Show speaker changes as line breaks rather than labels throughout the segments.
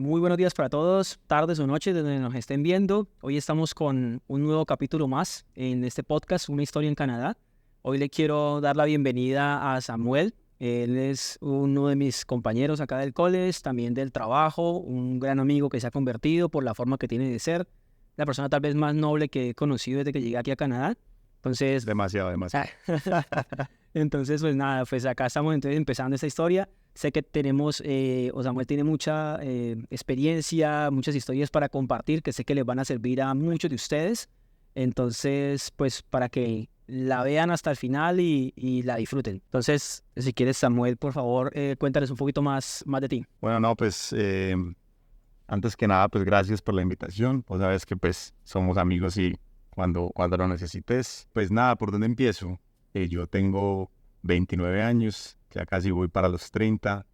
Muy buenos días para todos, tardes o noches donde nos estén viendo. Hoy estamos con un nuevo capítulo más en este podcast, Una historia en Canadá. Hoy le quiero dar la bienvenida a Samuel. Él es uno de mis compañeros acá del college, también del trabajo, un gran amigo que se ha convertido por la forma que tiene de ser, la persona tal vez más noble que he conocido desde que llegué aquí a Canadá. Entonces,
Demasiado.
entonces, pues nada, pues acá estamos entonces empezando esta historia. Sé que tenemos, Samuel tiene mucha experiencia, muchas historias para compartir que sé que les van a servir a muchos de ustedes. Entonces, pues para que la vean hasta el final y la disfruten. Entonces, si quieres, Samuel, por favor, cuéntales un poquito más de ti.
Bueno, no, pues antes que nada, pues gracias por la invitación. Vos sabes que pues somos amigos y cuando lo necesites, pues nada, ¿por dónde empiezo? Yo tengo 29 años, ya casi voy para los 30.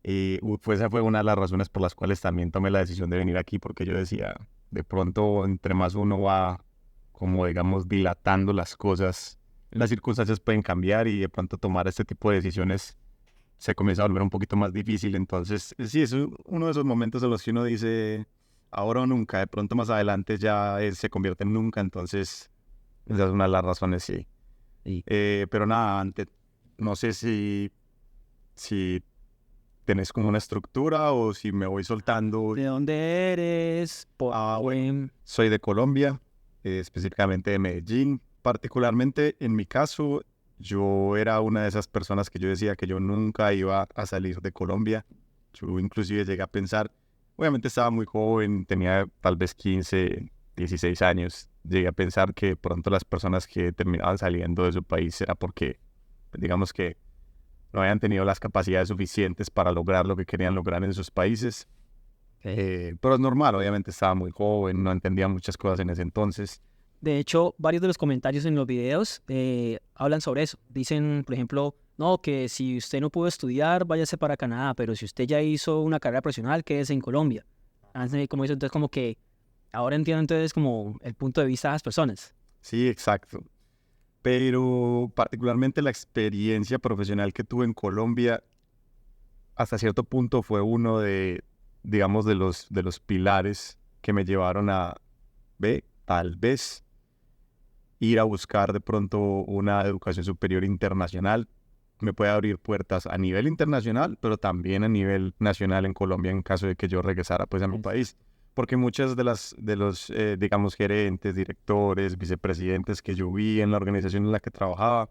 Pues esa fue una de las razones por las cuales también tomé la decisión de venir aquí, porque yo decía, de pronto, entre más uno va, como digamos, dilatando las cosas, las circunstancias pueden cambiar y de pronto tomar este tipo de decisiones se comienza a volver un poquito más difícil. Entonces, sí, es uno de esos momentos en los que uno dice, ahora o nunca, de pronto más adelante ya se convierte en nunca. Entonces, esa es una de las razones, sí.
Sí.
Pero nada, antes, no sé si tenés como una estructura o si me voy soltando.
¿De dónde eres?
Bueno, soy de Colombia, específicamente de Medellín. Particularmente en mi caso, yo era una de esas personas que yo decía que yo nunca iba a salir de Colombia. Yo inclusive llegué a pensar, obviamente estaba muy joven, tenía tal vez 15, 16 años. Llegué a pensar que pronto las personas que terminaban saliendo de su país era porque, digamos que no habían tenido las capacidades suficientes para lograr lo que querían lograr en sus países. Pero es normal, obviamente estaba muy joven, no entendía muchas cosas en ese entonces.
De hecho, varios de los comentarios en los videos hablan sobre eso. Dicen, por ejemplo, no, que si usted no pudo estudiar, váyase para Canadá, pero si usted ya hizo una carrera profesional, quédese en Colombia. Como eso, entonces como que ahora entiendo entonces como el punto de vista de las personas.
Sí, exacto. Pero particularmente la experiencia profesional que tuve en Colombia, hasta cierto punto fue uno de, digamos, de los pilares que me llevaron a, tal vez ir a buscar de pronto una educación superior internacional. Me puede abrir puertas a nivel internacional, pero también a nivel nacional en Colombia en caso de que yo regresara pues a mi país. Porque muchas de los digamos, gerentes, directores, vicepresidentes que yo vi en la organización en la que trabajaba,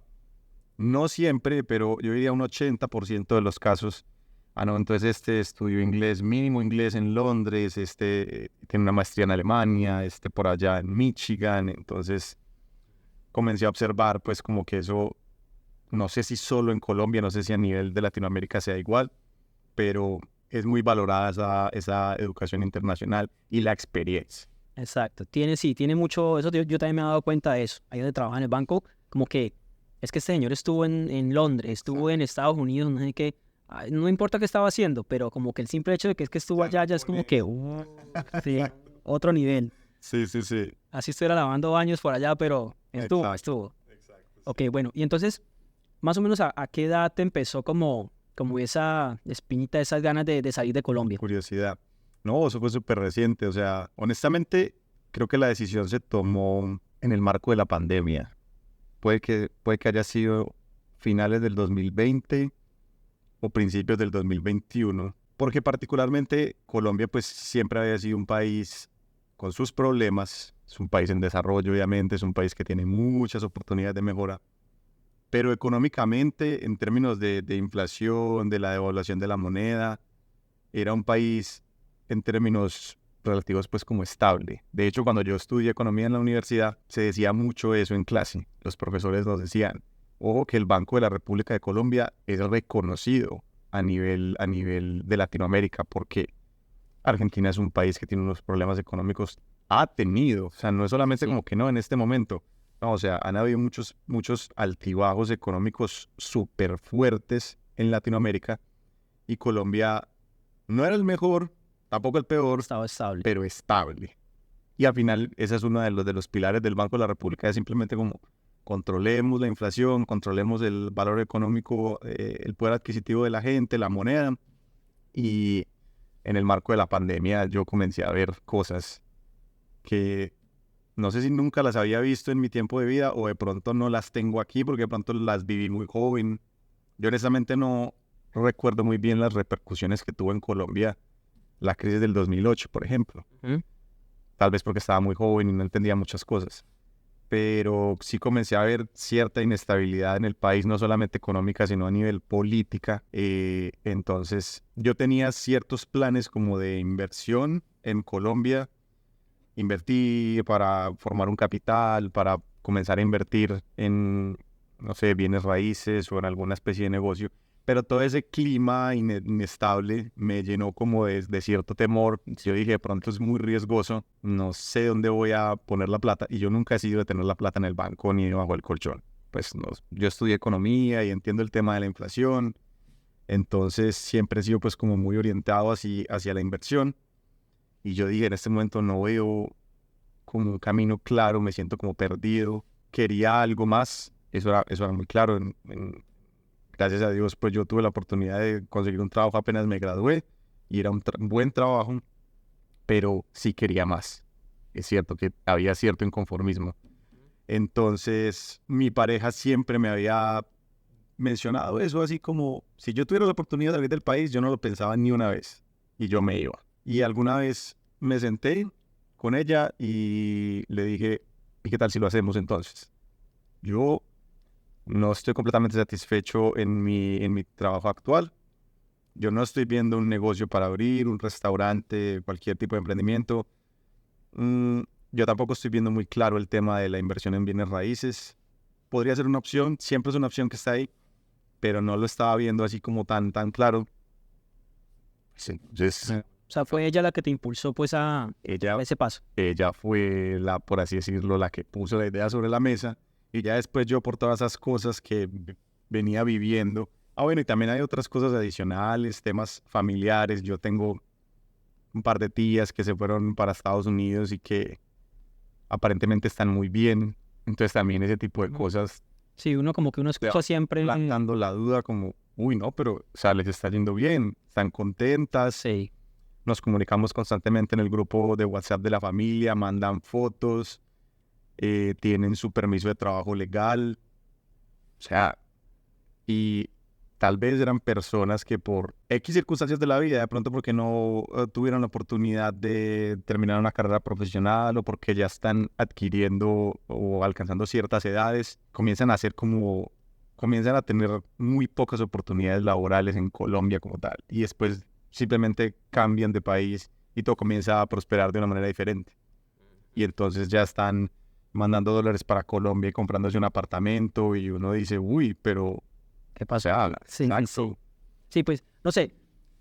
no siempre, pero yo diría un 80% de los casos, no, entonces este estudió inglés, mínimo inglés en Londres, tiene una maestría en Alemania, por allá en Michigan. Entonces comencé a observar pues como que eso, no sé si solo en Colombia, no sé si a nivel de Latinoamérica sea igual, pero es muy valorada esa educación internacional y la experiencia.
Exacto. Tiene mucho, eso yo también me he dado cuenta de eso. Ahí donde trabaja en el banco, como que es que este señor estuvo en Londres, estuvo en Estados Unidos, no sé qué. No importa qué estaba haciendo, pero como que el simple hecho de que es que estuvo allá ya es como que, sí, otro nivel.
Sí, sí, sí.
Así estuviera lavando baños por allá, pero estuvo.
Exacto.
Ok, bueno, y entonces, más o menos a qué edad te empezó como esa espinita, esas ganas de salir de Colombia.
Curiosidad. No, eso fue súper reciente. O sea, honestamente, creo que la decisión se tomó en el marco de la pandemia. Puede que haya sido finales del 2020 o principios del 2021, porque particularmente Colombia pues siempre había sido un país con sus problemas, es un país en desarrollo obviamente, es un país que tiene muchas oportunidades de mejora, pero económicamente en términos de inflación, de la devaluación de la moneda, era un país en términos relativos pues como estable. De hecho, cuando yo estudié economía en la universidad, se decía mucho eso en clase. Los profesores nos decían, ojo que el Banco de la República de Colombia es reconocido a nivel de Latinoamérica, porque Argentina es un país que tiene unos problemas económicos, ha tenido, o sea, no es solamente
Sí,
como que no en este momento, no, o sea, han habido muchos altibajos económicos súper fuertes en Latinoamérica, y Colombia no era el mejor, tampoco el peor,
estaba estable.
pero estable. Y al final, ese es uno de los pilares del Banco de la República, es simplemente como controlemos la inflación, controlemos el valor económico, el poder adquisitivo de la gente, la moneda, y en el marco de la pandemia yo comencé a ver cosas que no sé si nunca las había visto en mi tiempo de vida o de pronto no las tengo aquí porque de pronto las viví muy joven. Yo honestamente no recuerdo muy bien las repercusiones que tuvo en Colombia la crisis del 2008, por ejemplo.
Ujú.
Tal vez porque estaba muy joven y no entendía muchas cosas. Pero sí comencé a ver cierta inestabilidad en el país, no solamente económica, sino a nivel política. Entonces, yo tenía ciertos planes como de inversión en Colombia. Invertí para formar un capital, para comenzar a invertir en, no sé, bienes raíces o en alguna especie de negocio. Pero todo ese clima inestable me llenó como de cierto temor. Yo dije, de pronto es muy riesgoso, no sé dónde voy a poner la plata. Y yo nunca he sido de tener la plata en el banco ni debajo del colchón. Pues no, yo estudié economía y entiendo el tema de la inflación. Entonces siempre he sido pues como muy orientado hacia la inversión. Y yo dije, en este momento no veo como un camino claro, me siento como perdido. Quería algo más. Eso era muy claro. Gracias a Dios, pues yo tuve la oportunidad de conseguir un trabajo apenas me gradué y era un buen trabajo, pero sí quería más. Es cierto que había cierto inconformismo. Entonces, mi pareja siempre me había mencionado eso, así como, si yo tuviera la oportunidad de salir del país, yo no lo pensaba ni una vez y yo me iba. Y alguna vez me senté con ella y le dije, ¿y qué tal si lo hacemos entonces? Yo no estoy completamente satisfecho en mi trabajo actual. Yo no estoy viendo un negocio para abrir, un restaurante, cualquier tipo de emprendimiento. Mm, yo tampoco estoy viendo muy claro el tema de la inversión en bienes raíces. Podría ser una opción, siempre es una opción que está ahí, pero no lo estaba viendo así como tan claro. Pues entonces,
O sea, fue ella la que te impulsó pues a
ella,
ese paso.
ella fue la, por así decirlo, la que puso la idea sobre la mesa y ya después yo por todas esas cosas que venía viviendo. Ah, bueno, y también hay otras cosas adicionales, temas familiares. Yo tengo un par de tías que se fueron para Estados Unidos y que aparentemente están muy bien. Entonces también ese tipo de cosas
Sí, uno como que uno
te
escucha
va
siempre.
plantando la duda como, uy, no, pero, o sea, les está yendo bien, están contentas.
Sí.
Nos comunicamos constantemente en el grupo de WhatsApp de la familia, mandan fotos, tienen su permiso de trabajo legal, o sea, y tal vez eran personas que por X circunstancias de la vida, de pronto porque no tuvieron la oportunidad de terminar una carrera profesional o porque ya están adquiriendo o alcanzando ciertas edades, comienzan a tener muy pocas oportunidades laborales en Colombia como tal, y después simplemente cambian de país y todo comienza a prosperar de una manera diferente. Y entonces ya están mandando dólares para Colombia y comprándose un apartamento y uno dice, uy, pero
¿Qué
o
pasó?
sea,
Sí,
exacto.
sí. Sí, pues, no sé,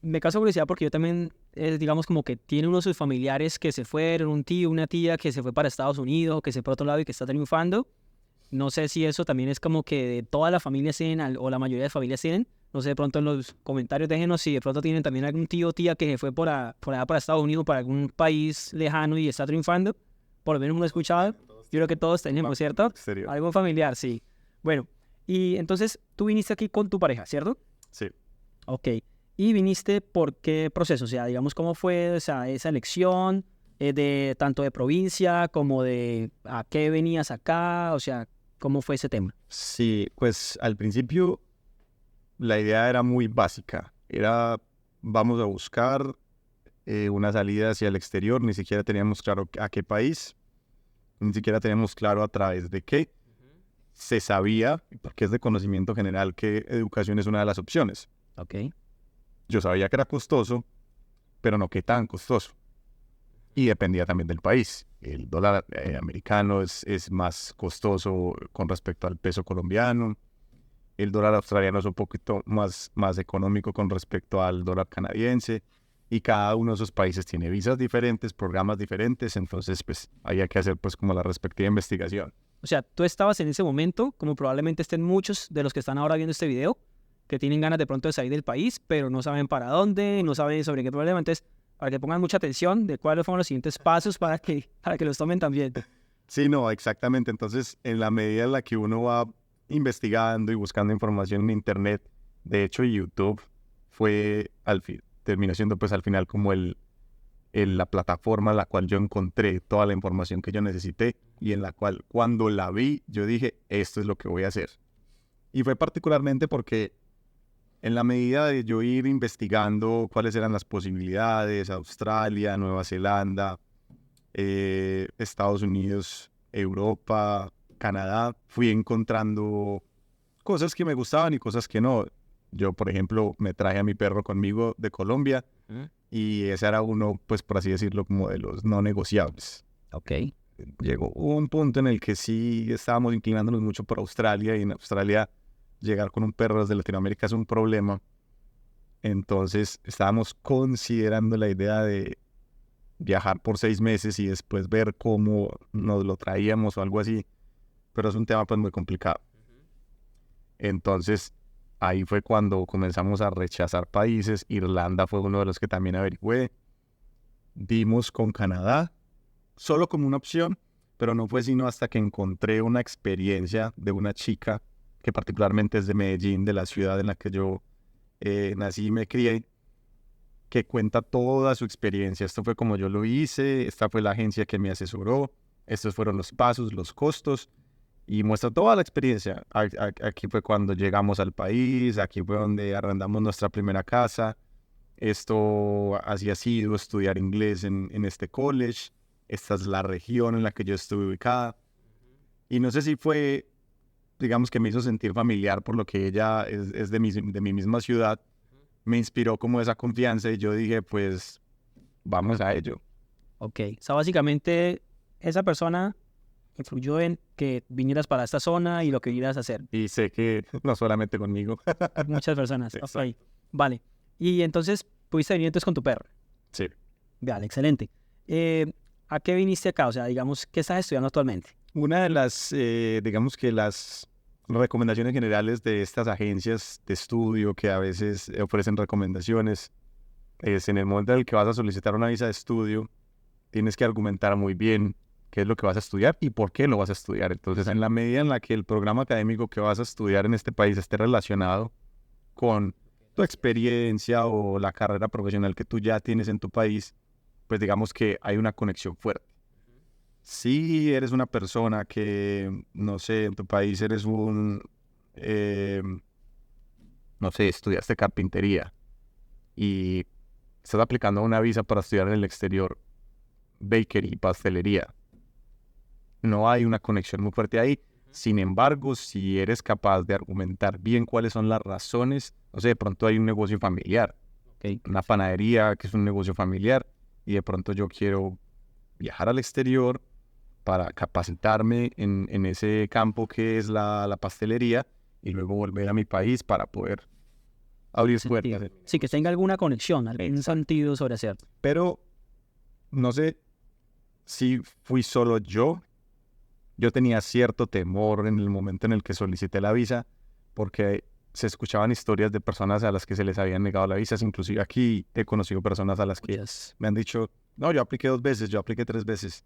me causa curiosidad porque yo también, digamos, como que tiene uno de sus familiares que se fueron, un tío, una tía que se fue para Estados Unidos, que se fue a otro lado y que está triunfando. No sé si eso también es como que de todas las familias tienen, o la mayoría de familias tienen. No sé, de pronto en los comentarios déjenos si de pronto tienen también algún tío o tía que se fue por allá para Estados Unidos, para algún país lejano y está triunfando. Por lo menos uno ha escuchado. Yo creo que todos tenemos, ¿cierto?
Exterior.
Algún familiar, sí. Bueno, y entonces tú viniste aquí con tu pareja, ¿cierto?
Sí.
Ok. ¿Y viniste por qué proceso? O sea, digamos, ¿cómo fue, o sea, esa elección de tanto de provincia como de a qué venías acá? O sea, ¿cómo fue ese tema?
Sí, pues al principio la idea era muy básica. Era, vamos a buscar una salida hacia el exterior. Ni siquiera teníamos claro a qué país, ni siquiera teníamos claro a través de qué. Se sabía, porque es de conocimiento general, que educación es una de las opciones.
Ok.
Yo sabía que era costoso, pero no qué tan costoso. Y dependía también del país. El dólar americano es más costoso con respecto al peso colombiano. El dólar australiano es un poquito más económico con respecto al dólar canadiense. Y cada uno de esos países tiene visas diferentes, programas diferentes. Entonces, pues, había que hacer pues como la respectiva investigación.
O sea, tú estabas en ese momento, como probablemente estén muchos de los que están ahora viendo este video, que tienen ganas de pronto de salir del país, pero no saben para dónde, no saben sobre qué problema. Entonces, para que pongan mucha atención de cuáles fueron los siguientes pasos para que los tomen también.
Sí, no, exactamente. Entonces, en la medida en la que uno va investigando y buscando información en Internet, de hecho, YouTube fue terminó siendo pues al final como la plataforma en la cual yo encontré toda la información que yo necesité y en la cual cuando la vi yo dije, esto es lo que voy a hacer. Y fue particularmente porque en la medida de yo ir investigando cuáles eran las posibilidades, Australia, Nueva Zelanda, Estados Unidos, Europa, Canadá, fui encontrando cosas que me gustaban y cosas que no. Yo, por ejemplo, me traje a mi perro conmigo de Colombia y ese era uno, pues por así decirlo, como de los no negociables.
Ok.
Llegó un punto en el que sí estábamos inclinándonos mucho por Australia y en Australia llegar con un perro desde Latinoamérica es un problema. Entonces estábamos considerando la idea de viajar por 6 meses y después ver cómo nos lo traíamos o algo así. Pero es un tema pues muy complicado. Entonces ahí fue cuando comenzamos a rechazar países. Irlanda fue uno de los que también averigüé. Dimos con Canadá, solo como una opción, pero no fue sino hasta que encontré una experiencia de una chica que particularmente es de Medellín, de la ciudad en la que yo nací y me crié, que cuenta toda su experiencia. Esto fue como yo lo hice, esta fue la agencia que me asesoró, estos fueron los pasos, los costos, y muestra toda la experiencia. Aquí fue cuando llegamos al país, aquí fue donde arrendamos nuestra primera casa, esto así ha sido estudiar inglés en este college, esta es la región en la que yo estuve ubicada, y no sé si fue, digamos que me hizo sentir familiar por lo que ella es de mi misma ciudad, me inspiró como esa confianza y yo dije, pues, vamos a ello.
Ok. O sea, básicamente, esa persona influyó en que vinieras para esta zona y lo que vinieras a hacer.
Y sé que no solamente conmigo.
Muchas personas.
Exacto.
Ok. Vale. Y entonces, pudiste venir entonces con tu perro.
Sí.
Vale, excelente. ¿A qué viniste acá? O sea, digamos, ¿qué estás estudiando actualmente?
Una de las, digamos que las recomendaciones generales de estas agencias de estudio que a veces ofrecen recomendaciones es en el momento en el que vas a solicitar una visa de estudio, tienes que argumentar muy bien qué es lo que vas a estudiar y por qué lo vas a estudiar. Entonces, en la medida en la que el programa académico que vas a estudiar en este país esté relacionado con tu experiencia o la carrera profesional que tú ya tienes en tu país, pues digamos que hay una conexión fuerte. Si eres una persona que, no sé, en tu país eres eh, no sé, estudiaste carpintería y estás aplicando una visa para estudiar en el exterior, bakery, pastelería, no hay una conexión muy fuerte ahí. Sin embargo, si eres capaz de argumentar bien cuáles son las razones, no sé, de pronto hay un negocio familiar,
Ok.
una panadería que es un negocio familiar y de pronto yo quiero viajar al exterior para capacitarme en ese campo que es la pastelería y luego volver a mi país para poder abrir
Sentido.
puertas.
Sí, que tenga alguna conexión, algún
Exacto.
sentido sobre hacer.
Pero no sé si fui solo yo. Yo tenía cierto temor en el momento en el que solicité la visa porque se escuchaban historias de personas a las que se les habían negado la visa. Inclusive aquí he conocido personas a las que
Muchas.
me han dicho, no, yo apliqué 2 veces, yo apliqué 3 veces.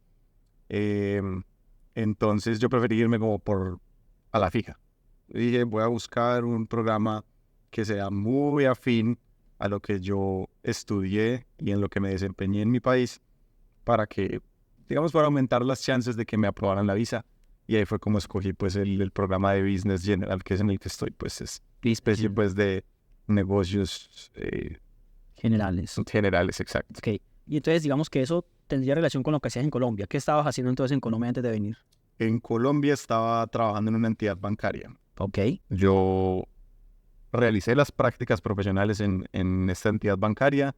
Entonces yo preferí irme como a la fija. Dije, voy a buscar un programa que sea muy afín a lo que yo estudié y en lo que me desempeñé en mi país para que, digamos, para aumentar las chances de que me aprobaran la visa. Y ahí fue como escogí pues el programa de Business General, que es en el que estoy, pues es especie pues de negocios
Generales.
generales, exacto.
Ok. Y entonces digamos que eso tendría relación con lo que hacías en Colombia. ¿Qué estabas haciendo entonces en Colombia antes de venir?
En Colombia estaba trabajando en una entidad bancaria.
Ok.
Yo realicé las prácticas profesionales en esta entidad bancaria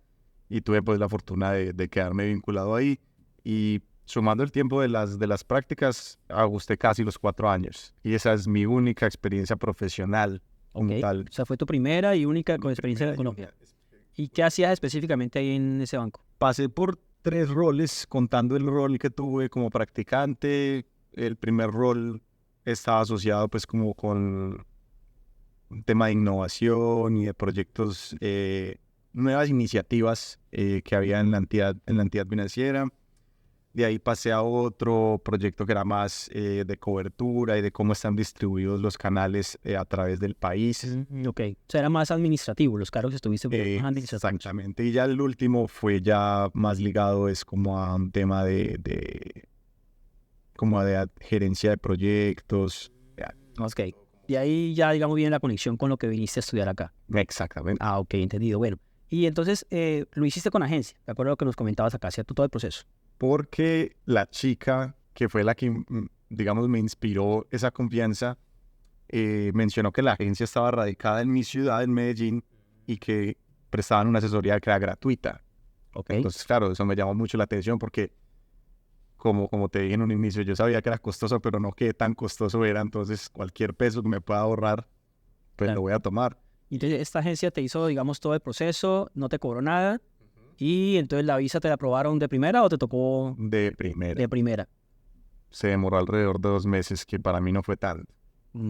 y tuve pues la fortuna de quedarme vinculado ahí y sumando el tiempo de las prácticas ajusté casi los 4 años y esa es mi única experiencia profesional como
Ok.
tal.
O sea, fue tu primera y única con experiencia en Colombia. ¿Y qué hacías específicamente ahí en ese banco?
Pasé por 3 roles contando el rol que tuve como practicante. El primer rol estaba asociado pues como con un tema de innovación y de proyectos, nuevas iniciativas que había en la entidad financiera. De ahí pasé a otro proyecto que era más de cobertura y de cómo están distribuidos los canales a través del país.
Ok, o sea, era más administrativo, los cargos que estuviste más administrativos.
Exactamente. Y ya el último fue ya más ligado, es como a un tema como de gerencia de proyectos.
Ok, y ahí ya, digamos, viene la conexión con lo que viniste a estudiar acá.
Exactamente.
Ah, ok, entendido. Bueno, y entonces lo hiciste con agencia, de acuerdo a lo que nos comentabas acá, hacía todo el proceso.
Porque la chica que fue la que, digamos, me inspiró esa confianza, mencionó que la agencia estaba radicada en mi ciudad, en Medellín, y que prestaban una asesoría que era gratuita.
Ok.
Entonces, claro, eso me llamó mucho la atención porque, como te dije en un inicio, yo sabía que era costoso, pero no qué tan costoso era. Entonces, cualquier peso que me pueda ahorrar, pues
Claro.
lo voy a tomar.
Entonces, esta agencia te hizo, digamos, todo el proceso, no te cobró nada, y entonces la visa te la aprobaron de primera o te tocó
De primera.
de primera.
Se demoró alrededor de 2 meses, que para mí no fue tanto.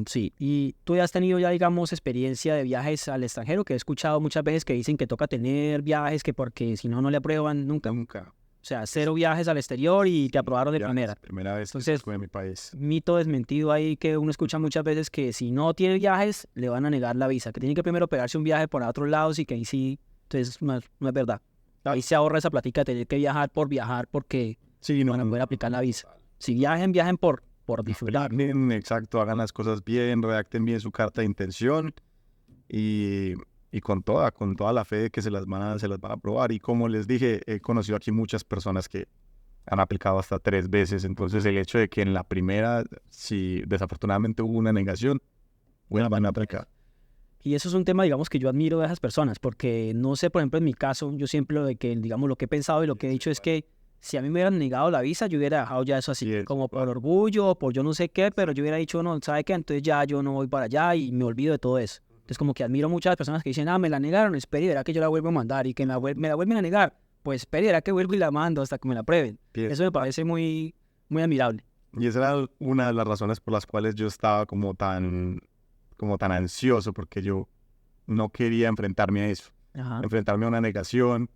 Sí, y tú ya has tenido ya, digamos, experiencia de viajes al extranjero, que he escuchado muchas veces que dicen que toca tener viajes, que porque si no, no le aprueban nunca.
Nunca.
O sea, 0 viajes al exterior y te aprobaron de
Ya,
primera.
Primera vez
Entonces,
que fue en mi país.
Mito desmentido ahí que uno escucha muchas veces que si no tiene viajes, le van a negar la visa, que tiene que primero pegarse un viaje por otros lados y que ahí sí, entonces no es verdad. Ahí se ahorra esa platica de tener que viajar porque
Sí, no,
van a poder aplicar la visa. Si viajen por disfrutar.
Exacto, hagan las cosas bien, redacten bien su carta de intención y con toda la fe de que se las van a aprobar. Y como les dije, he conocido aquí muchas personas que han aplicado hasta 3 veces. Entonces el hecho de que en la primera, si desafortunadamente hubo una negación, bueno, van a aplicar.
Y eso es un tema, digamos, que yo admiro de esas personas, porque no sé, por ejemplo, en mi caso, yo siempre lo de que, digamos, lo que he pensado y lo que he dicho es que si a mí me hubieran negado la visa, yo hubiera dejado ya eso así,
Sí,
como por orgullo o por yo no sé qué, pero yo hubiera dicho, no, ¿sabe qué? Entonces ya yo no voy para allá y me olvido de todo eso. Entonces, como que admiro muchas personas que dicen, me la negaron, espere y verá que yo la vuelvo a mandar y que me la vuelven a negar. Pues espere y verá que vuelvo y la mando hasta que me la prueben. Eso me parece muy, muy admirable.
Y esa era una de las razones por las cuales yo estaba como tan ansioso, porque yo no quería enfrentarme a eso.
Ajá.
Enfrentarme a una negación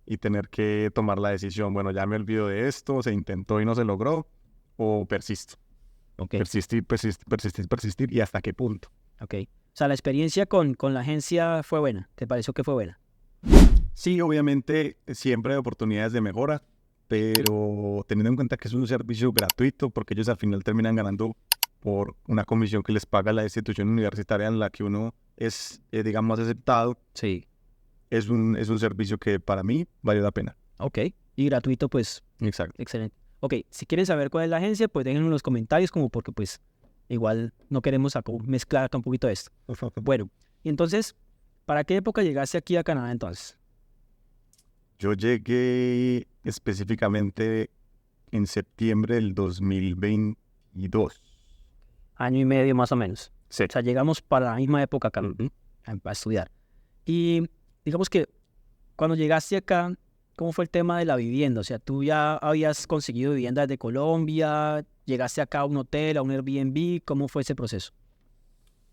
y tener que tomar la decisión, bueno, ya me olvido de esto, se intentó y no se logró, o persisto.
Okay.
Persistir, y hasta qué punto.
Ok. O sea, la experiencia con la agencia fue buena. ¿Te pareció que fue buena?
Sí, obviamente siempre hay oportunidades de mejora, pero teniendo en cuenta que es un servicio gratuito, porque ellos al final terminan ganando por una comisión que les paga la institución universitaria en la que uno es, digamos, aceptado.
Sí.
Es un servicio que para mí vale la pena.
Ok. Y gratuito, pues,
Exacto.
excelente. Ok, si quieren saber cuál es la agencia, pues déjenlo en los comentarios, como porque, pues, igual no queremos mezclar acá un poquito esto. Bueno, y entonces, ¿para qué época llegaste aquí a Canadá entonces?
Yo llegué específicamente en septiembre del 2022.
Año y medio más o menos.
Sí.
O sea, llegamos para la misma época acá a estudiar. Y digamos que cuando llegaste acá, ¿cómo fue el tema de la vivienda? O sea, ¿tú ya habías conseguido vivienda desde Colombia? ¿Llegaste acá a un hotel, a un Airbnb? ¿Cómo fue ese proceso?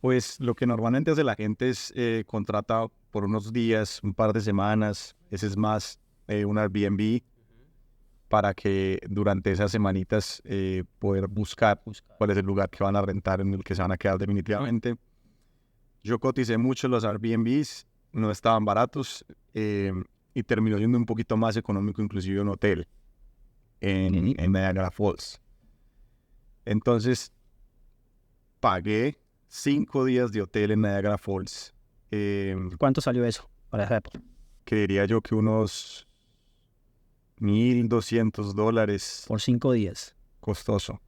Pues lo que normalmente hace la gente es contrata por unos días, un par de semanas, ese es más, un Airbnb, para que durante esas semanitas poder buscar cuál es el lugar que van a rentar, en el que se van a quedar definitivamente. Yo coticé mucho los Airbnbs, no estaban baratos, y terminó siendo un poquito más económico inclusive un hotel en Niagara Falls. Entonces pagué 5 días de hotel en Niagara Falls.
¿Cuánto salió eso para esa época?
Que diría yo que unos $1,200.
Por 5 días.
Costoso.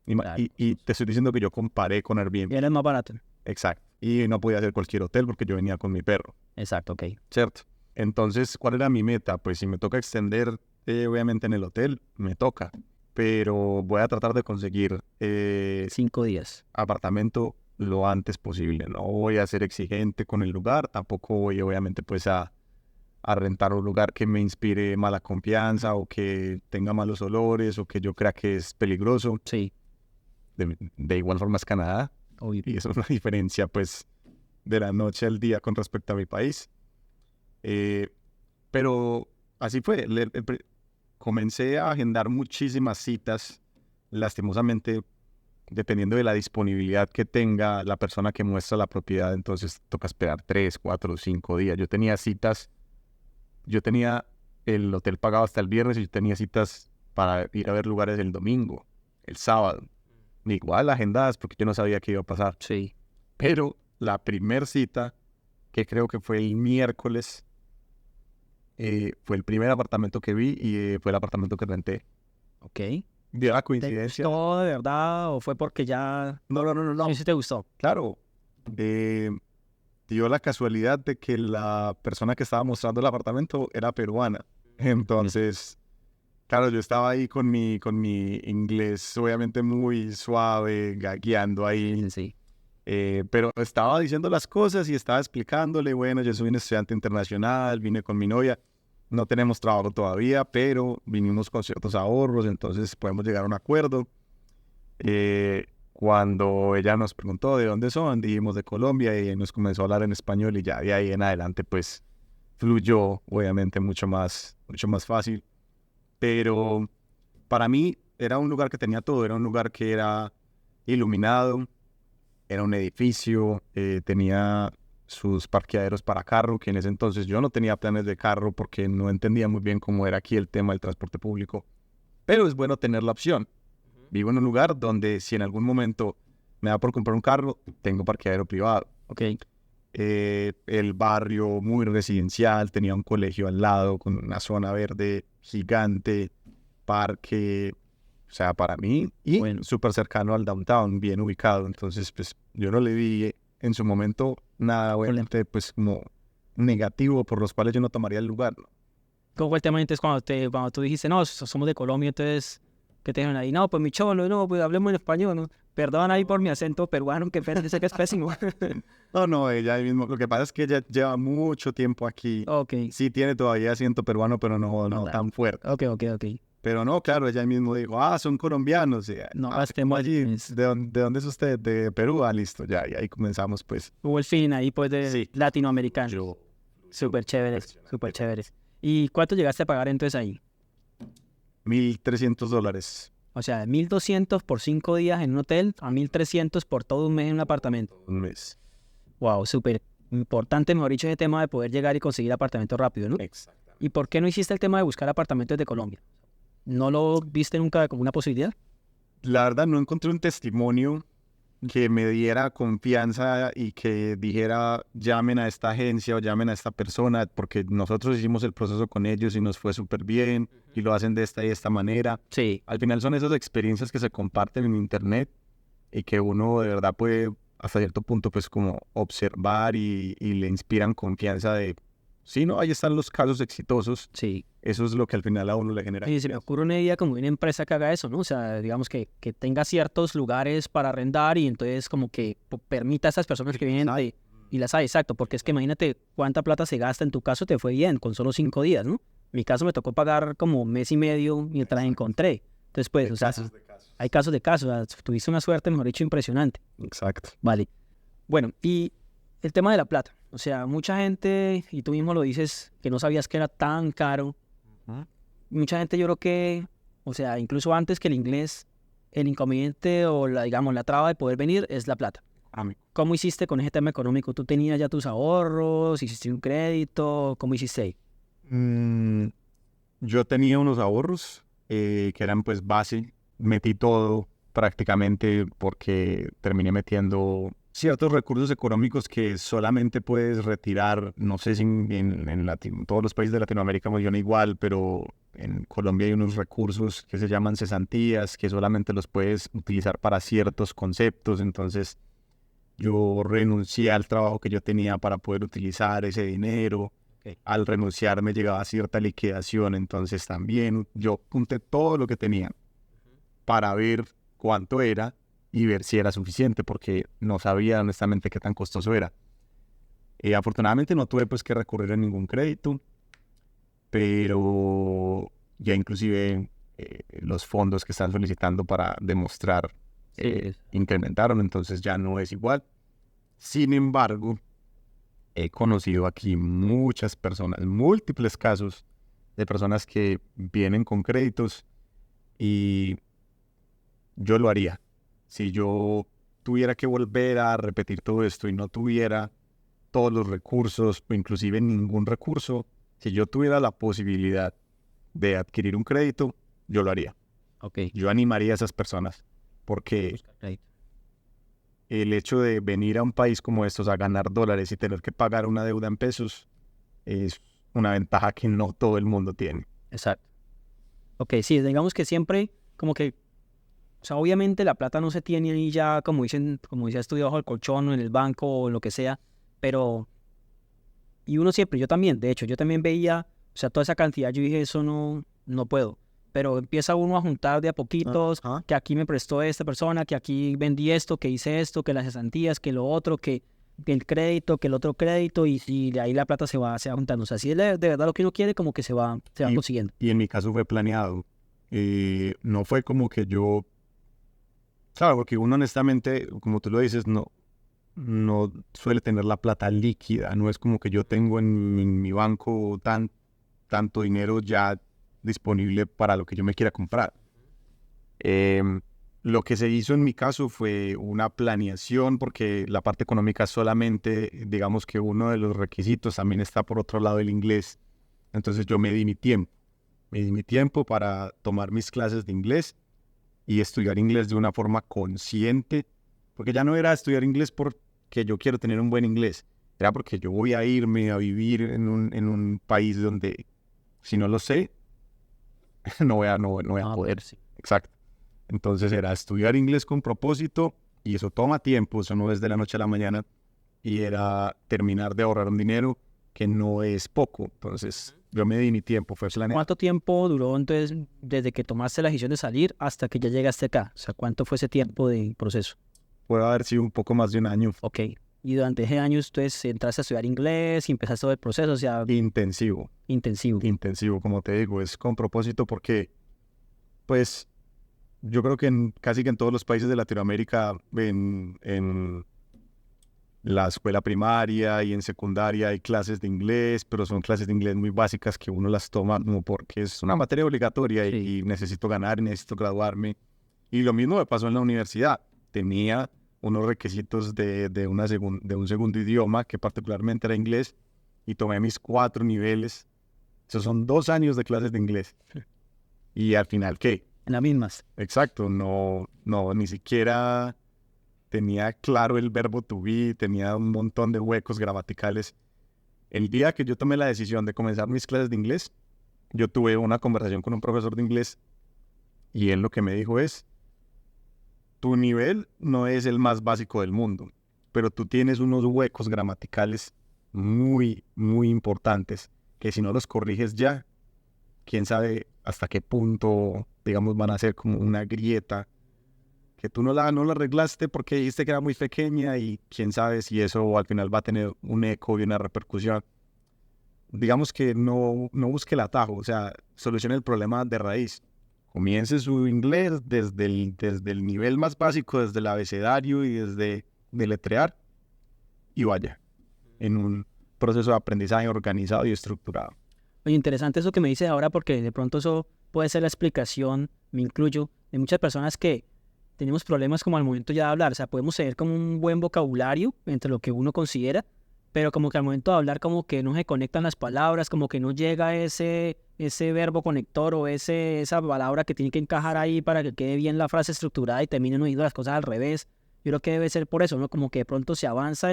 Claro.
Y te estoy diciendo que yo comparé con Airbnb.
Y era el más barato.
Exacto. Y no podía hacer cualquier hotel porque yo venía con mi perro.
Exacto, ok.
¿Cierto? Entonces, ¿cuál era mi meta? Pues si me toca extender, obviamente en el hotel, me toca. Pero voy a tratar de conseguir
5 días.
apartamento lo antes posible. No voy a ser exigente con el lugar. Tampoco voy, obviamente, pues a rentar un lugar que me inspire mala confianza o que tenga malos olores o que yo crea que es peligroso.
Sí.
De igual forma es Canadá.
Obvio.
Y eso es una diferencia, pues, de la noche al día con respecto a mi país. Pero así fue. comencé a agendar muchísimas citas, lastimosamente, dependiendo de la disponibilidad que tenga la persona que muestra la propiedad, entonces toca esperar 3, 4, 5 días. Yo tenía citas, yo tenía el hotel pagado hasta el viernes y yo tenía citas para ir a ver lugares el domingo, el sábado. Igual agendadas porque yo no sabía qué iba a pasar.
Sí.
Pero la primer cita, que creo que fue el miércoles, fue el primer apartamento que vi y fue el apartamento que renté.
Ok.
¿Dio la
¿Te
coincidencia?
gustó de verdad o fue porque ya...
No.
Sí, sí te gustó.
Claro. Dio la casualidad de que la persona que estaba mostrando el apartamento era peruana. Entonces, claro, yo estaba ahí con mi inglés obviamente muy suave, gagueando ahí.
Sí.
Pero estaba diciendo las cosas y estaba explicándole, bueno, yo soy un estudiante internacional, vine con mi novia, no tenemos trabajo todavía, pero vinimos con ciertos ahorros, entonces podemos llegar a un acuerdo. Cuando ella nos preguntó de dónde son, dijimos de Colombia y nos comenzó a hablar en español y ya de ahí en adelante pues fluyó obviamente mucho más fácil. Pero para mí era un lugar que tenía todo, era un lugar que era iluminado, era un edificio, tenía sus parqueaderos para carro, que en ese entonces yo no tenía planes de carro porque no entendía muy bien cómo era aquí el tema del transporte público. Pero es bueno tener la opción. Vivo en un lugar donde si en algún momento me da por comprar un carro, tengo parqueadero privado.
Ok.
El barrio muy residencial, tenía un colegio al lado con una zona verde gigante, parque, o sea, para mí, y
Bueno.
súper cercano al downtown, bien ubicado. Entonces, pues, yo no le vi en su momento nada, obviamente, pues, como negativo por los cuales yo no tomaría el lugar, ¿no?
¿Cómo fue el tema entonces cuando tú dijiste, no, somos de Colombia, entonces, ¿qué te dijeron ahí? No, pues mi cholo, no, pues hablemos en español, ¿no? Perdón ahí por mi acento peruano, que sé que es pésimo.
No, ella ahí mismo. Lo que pasa es que ella lleva mucho tiempo aquí.
Ok,
Sí tiene todavía acento peruano, pero no
Claro.
tan fuerte.
ok.
Pero no, claro, ella mismo dijo, son colombianos. Y,
No
¿cómo
gastemos
allí?
es-
¿De dónde es usted? De Perú. Listo, ya. Y ahí comenzamos, pues.
Hubo el fin ahí, pues, de
Sí.
latinoamericano.
Yo.
Súper chéveres, súper chéveres. ¿Y cuánto llegaste a pagar entonces ahí?
$1,300.
O sea, 1.200 por 5 días en un hotel a 1.300 por todo un mes en un apartamento.
Un mes.
Wow, súper importante, mejor dicho, ese tema de poder llegar y conseguir apartamento rápido, ¿no?
Exactamente.
¿Y por qué no hiciste el tema de buscar apartamentos de Colombia? ¿No lo viste nunca como una posibilidad?
La verdad, no encontré un testimonio que me diera confianza y que dijera llamen a esta agencia o llamen a esta persona, porque nosotros hicimos el proceso con ellos y nos fue súper bien y lo hacen de esta y esta manera.
Sí.
Al final son esas experiencias que se comparten en internet y que uno de verdad puede hasta cierto punto pues como observar y le inspiran confianza de, sí, no, ahí están los casos exitosos.
Sí.
Eso es lo que al final a uno le genera.
Y se me ocurre una idea como una empresa que haga eso, ¿no? O sea, digamos que tenga ciertos lugares para arrendar y entonces como que permita a esas personas que vienen y las hay, exacto, porque es que imagínate cuánta plata se gasta. En tu caso te fue bien con solo 5 días, ¿no? En mi caso me tocó pagar como un mes y medio mientras encontré. Entonces, pues, o sea, hay casos de casos. O sea, tuviste una suerte, mejor dicho, impresionante.
Exacto.
Vale. Bueno, y el tema de la plata. O sea, mucha gente, y tú mismo lo dices, que no sabías que era tan caro. Mucha gente yo creo que, o sea, incluso antes que el inglés, el inconveniente o digamos, la traba de poder venir es la plata. ¿Cómo hiciste con ese tema económico? ¿Tú tenías ya tus ahorros? ¿Hiciste un crédito? ¿Cómo hiciste ahí?
Yo tenía unos ahorros que eran pues base. Metí todo prácticamente porque terminé metiendo ciertos recursos económicos que solamente puedes retirar, no sé si en todos los países de Latinoamérica funciona igual, pero en Colombia hay unos recursos que se llaman cesantías, que solamente los puedes utilizar para ciertos conceptos. Entonces yo renuncié al trabajo que yo tenía para poder utilizar ese dinero. Al renunciar me llegaba cierta liquidación, entonces también yo junté todo lo que tenía para ver cuánto era y ver si era suficiente, porque no sabía honestamente qué tan costoso era. Afortunadamente no tuve pues que recurrir a ningún crédito, pero ya inclusive los fondos que están solicitando para demostrar incrementaron, entonces ya no es igual. Sin embargo, he conocido aquí muchas personas, múltiples casos de personas que vienen con créditos y yo lo haría. Si yo tuviera que volver a repetir todo esto y no tuviera todos los recursos o inclusive ningún recurso, si yo tuviera la posibilidad de adquirir un crédito, yo lo haría.
Ok.
Yo animaría a esas personas porque
Buscar crédito.
el hecho de venir a un país como estos a ganar dólares y tener que pagar una deuda en pesos es una ventaja que no todo el mundo tiene.
Exacto. Ok, sí, digamos que siempre como que, o sea, obviamente la plata no se tiene ahí ya, como dicen, como dice, estudiado bajo el colchón o en el banco o lo que sea, pero, y uno siempre, yo también, de hecho, yo también veía, o sea, toda esa cantidad, yo dije, eso no puedo, pero empieza uno a juntar de a poquitos,
Ajá.
que aquí me prestó esta persona, que aquí vendí esto, que hice esto, que las cesantías, que lo otro, que el crédito, que el otro crédito, y de ahí la plata se va juntando, o sea, si es de verdad lo que uno quiere, como que se va
Y,
consiguiendo.
y en mi caso fue planeado. No fue como que yo, claro, porque uno honestamente, como tú lo dices, no suele tener la plata líquida. No es como que yo tengo en mi banco tanto dinero ya disponible para lo que yo me quiera comprar. Em, lo que se hizo en mi caso fue una planeación, porque la parte económica solamente, digamos que uno de los requisitos también está por otro lado el inglés. Entonces yo me di mi tiempo para tomar mis clases de inglés y estudiar inglés de una forma consciente, porque ya no era estudiar inglés porque yo quiero tener un buen inglés, era porque yo voy a irme a vivir en un país donde si no lo sé, no voy a
Ah,
poder.
sí.
Exacto. Entonces era estudiar inglés con propósito y eso toma tiempo, eso no es de la noche a la mañana y era terminar de ahorrar un dinero que no es poco. Entonces yo me di mi tiempo, fue planeado.
¿Cuánto tiempo duró entonces desde que tomaste la decisión de salir hasta que ya llegaste acá? O sea, ¿cuánto fue ese tiempo de proceso?
Puede haber sido un poco más de un año
Ok. Y durante ese año entonces entraste a estudiar inglés y empezaste todo el proceso, o sea,
intensivo,
intensivo.
como te digo, es con propósito porque pues yo creo que casi que en todos los países de Latinoamérica, en la escuela primaria y en secundaria hay clases de inglés, pero son clases de inglés muy básicas que uno las toma como porque es una materia obligatoria
Sí.
y necesito ganar y necesito graduarme. Y lo mismo me pasó en la universidad. Tenía unos requisitos de un segundo idioma, que particularmente era inglés, y tomé mis 4 niveles. Esos son 2 años de clases de inglés. Y al final, ¿qué?
En las mismas.
Exacto, no, ni siquiera tenía claro el verbo to be, tenía un montón de huecos gramaticales. El día que yo tomé la decisión de comenzar mis clases de inglés, yo tuve una conversación con un profesor de inglés y él lo que me dijo es, tu nivel no es el más básico del mundo, pero tú tienes unos huecos gramaticales muy, muy importantes que si no los corriges ya, quién sabe hasta qué punto, digamos, van a ser como una grieta que tú no la arreglaste porque dijiste que era muy pequeña y quién sabe si eso al final va a tener un eco y una repercusión. Digamos que no busque el atajo, o sea, solucione el problema de raíz. Comience su inglés desde el nivel más básico, desde el abecedario y desde deletrear y vaya en un proceso de aprendizaje organizado y estructurado.
Oye, interesante eso que me dices ahora porque de pronto eso puede ser la explicación, me incluyo, de muchas personas que tenemos problemas como al momento ya de hablar. O sea, podemos tener como un buen vocabulario entre lo que uno considera, pero como que al momento de hablar como que no se conectan las palabras, como que no llega ese verbo conector o esa palabra que tiene que encajar ahí para que quede bien la frase estructurada y terminen oyendo las cosas al revés. Yo creo que debe ser por eso, ¿no? Como que de pronto se avanza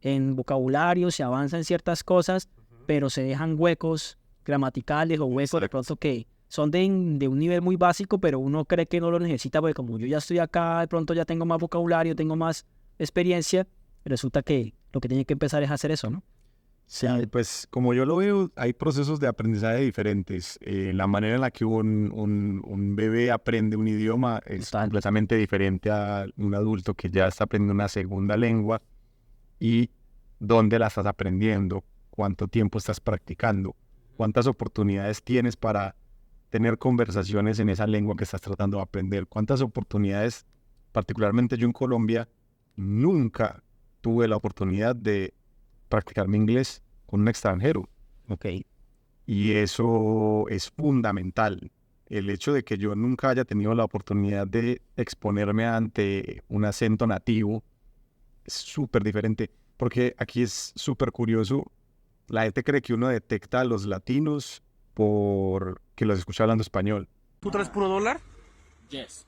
en vocabulario, se avanza en ciertas cosas, pero se dejan huecos gramaticales o huecos de pronto que son de un nivel muy básico, pero uno cree que no lo necesita porque como yo ya estoy acá, de pronto ya tengo más vocabulario, tengo más experiencia, resulta que lo que tiene que empezar es hacer eso, ¿no?
Sí, pues como yo lo veo, hay procesos de aprendizaje diferentes. La manera en la que un bebé aprende un idioma es
Total.
completamente diferente a un adulto que ya está aprendiendo una segunda lengua y dónde la estás aprendiendo, cuánto tiempo estás practicando, cuántas oportunidades tienes para tener conversaciones en esa lengua que estás tratando de aprender, cuántas oportunidades, particularmente yo en Colombia, nunca tuve la oportunidad de practicar mi inglés con un extranjero.
Ok.
Y eso es fundamental. El hecho de que yo nunca haya tenido la oportunidad de exponerme ante un acento nativo es súper diferente. Porque aquí es súper curioso. La gente cree que uno detecta a los latinos porque los escucha hablando español.
¿Tú traes puro dólar?
Yes.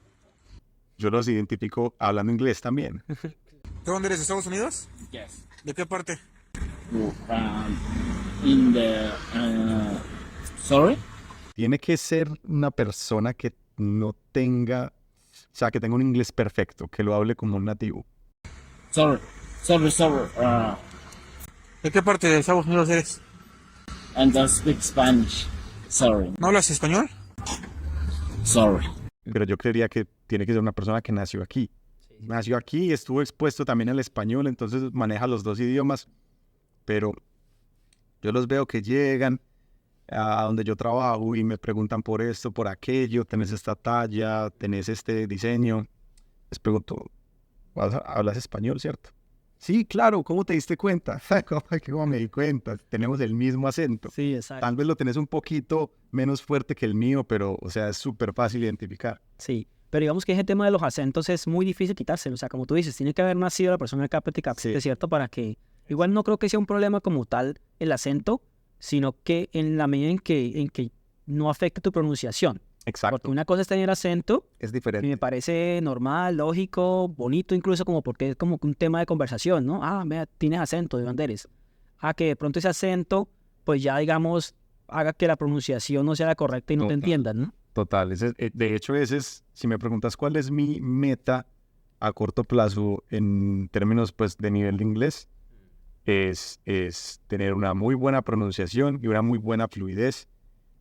Yo los identifico hablando inglés también.
¿De dónde eres? ¿De Estados Unidos?
Yes.
¿De qué parte?
In the sorry.
Tiene que ser una persona que no tenga, o sea, que tenga un inglés perfecto, que lo hable como un nativo.
Sorry.
¿De qué parte de Estados Unidos eres?
And I speak Spanish. Sorry.
¿No hablas español?
Sorry.
Pero yo creería que tiene que ser una persona que nació aquí. Nació aquí y estuvo expuesto también al español, entonces maneja los dos idiomas. Pero yo los veo que llegan a donde yo trabajo y me preguntan por esto, por aquello, tenés esta talla, tenés este diseño. Les pregunto, ¿hablas español, cierto? Sí, claro, ¿cómo te diste cuenta? ¿Cómo me di cuenta? Tenemos el mismo acento.
Sí, exacto.
Tal vez lo tenés un poquito menos fuerte que el mío, pero, o sea, es súper fácil identificar.
Sí, pero digamos que ese tema de los acentos es muy difícil quitárselo. O sea, como tú dices, tiene que haber nacido la persona acá prácticamente,
Sí.
¿cierto? Para que, igual no creo que sea un problema como tal el acento, sino que en la medida en que no afecte tu pronunciación.
Exacto.
Porque una cosa es tener acento,
Es
y
diferente.
me parece normal, lógico, bonito incluso como porque es como un tema de conversación, ¿no? Ah, vea, tienes acento, ¿de dónde eres? A que de pronto ese acento, pues ya digamos, haga que la pronunciación no sea la correcta y no te
Total.
entiendan, ¿no?
Total. De hecho, ese es, si me preguntas cuál es mi meta a corto plazo en términos pues, de nivel de inglés, es tener una muy buena pronunciación y una muy buena fluidez,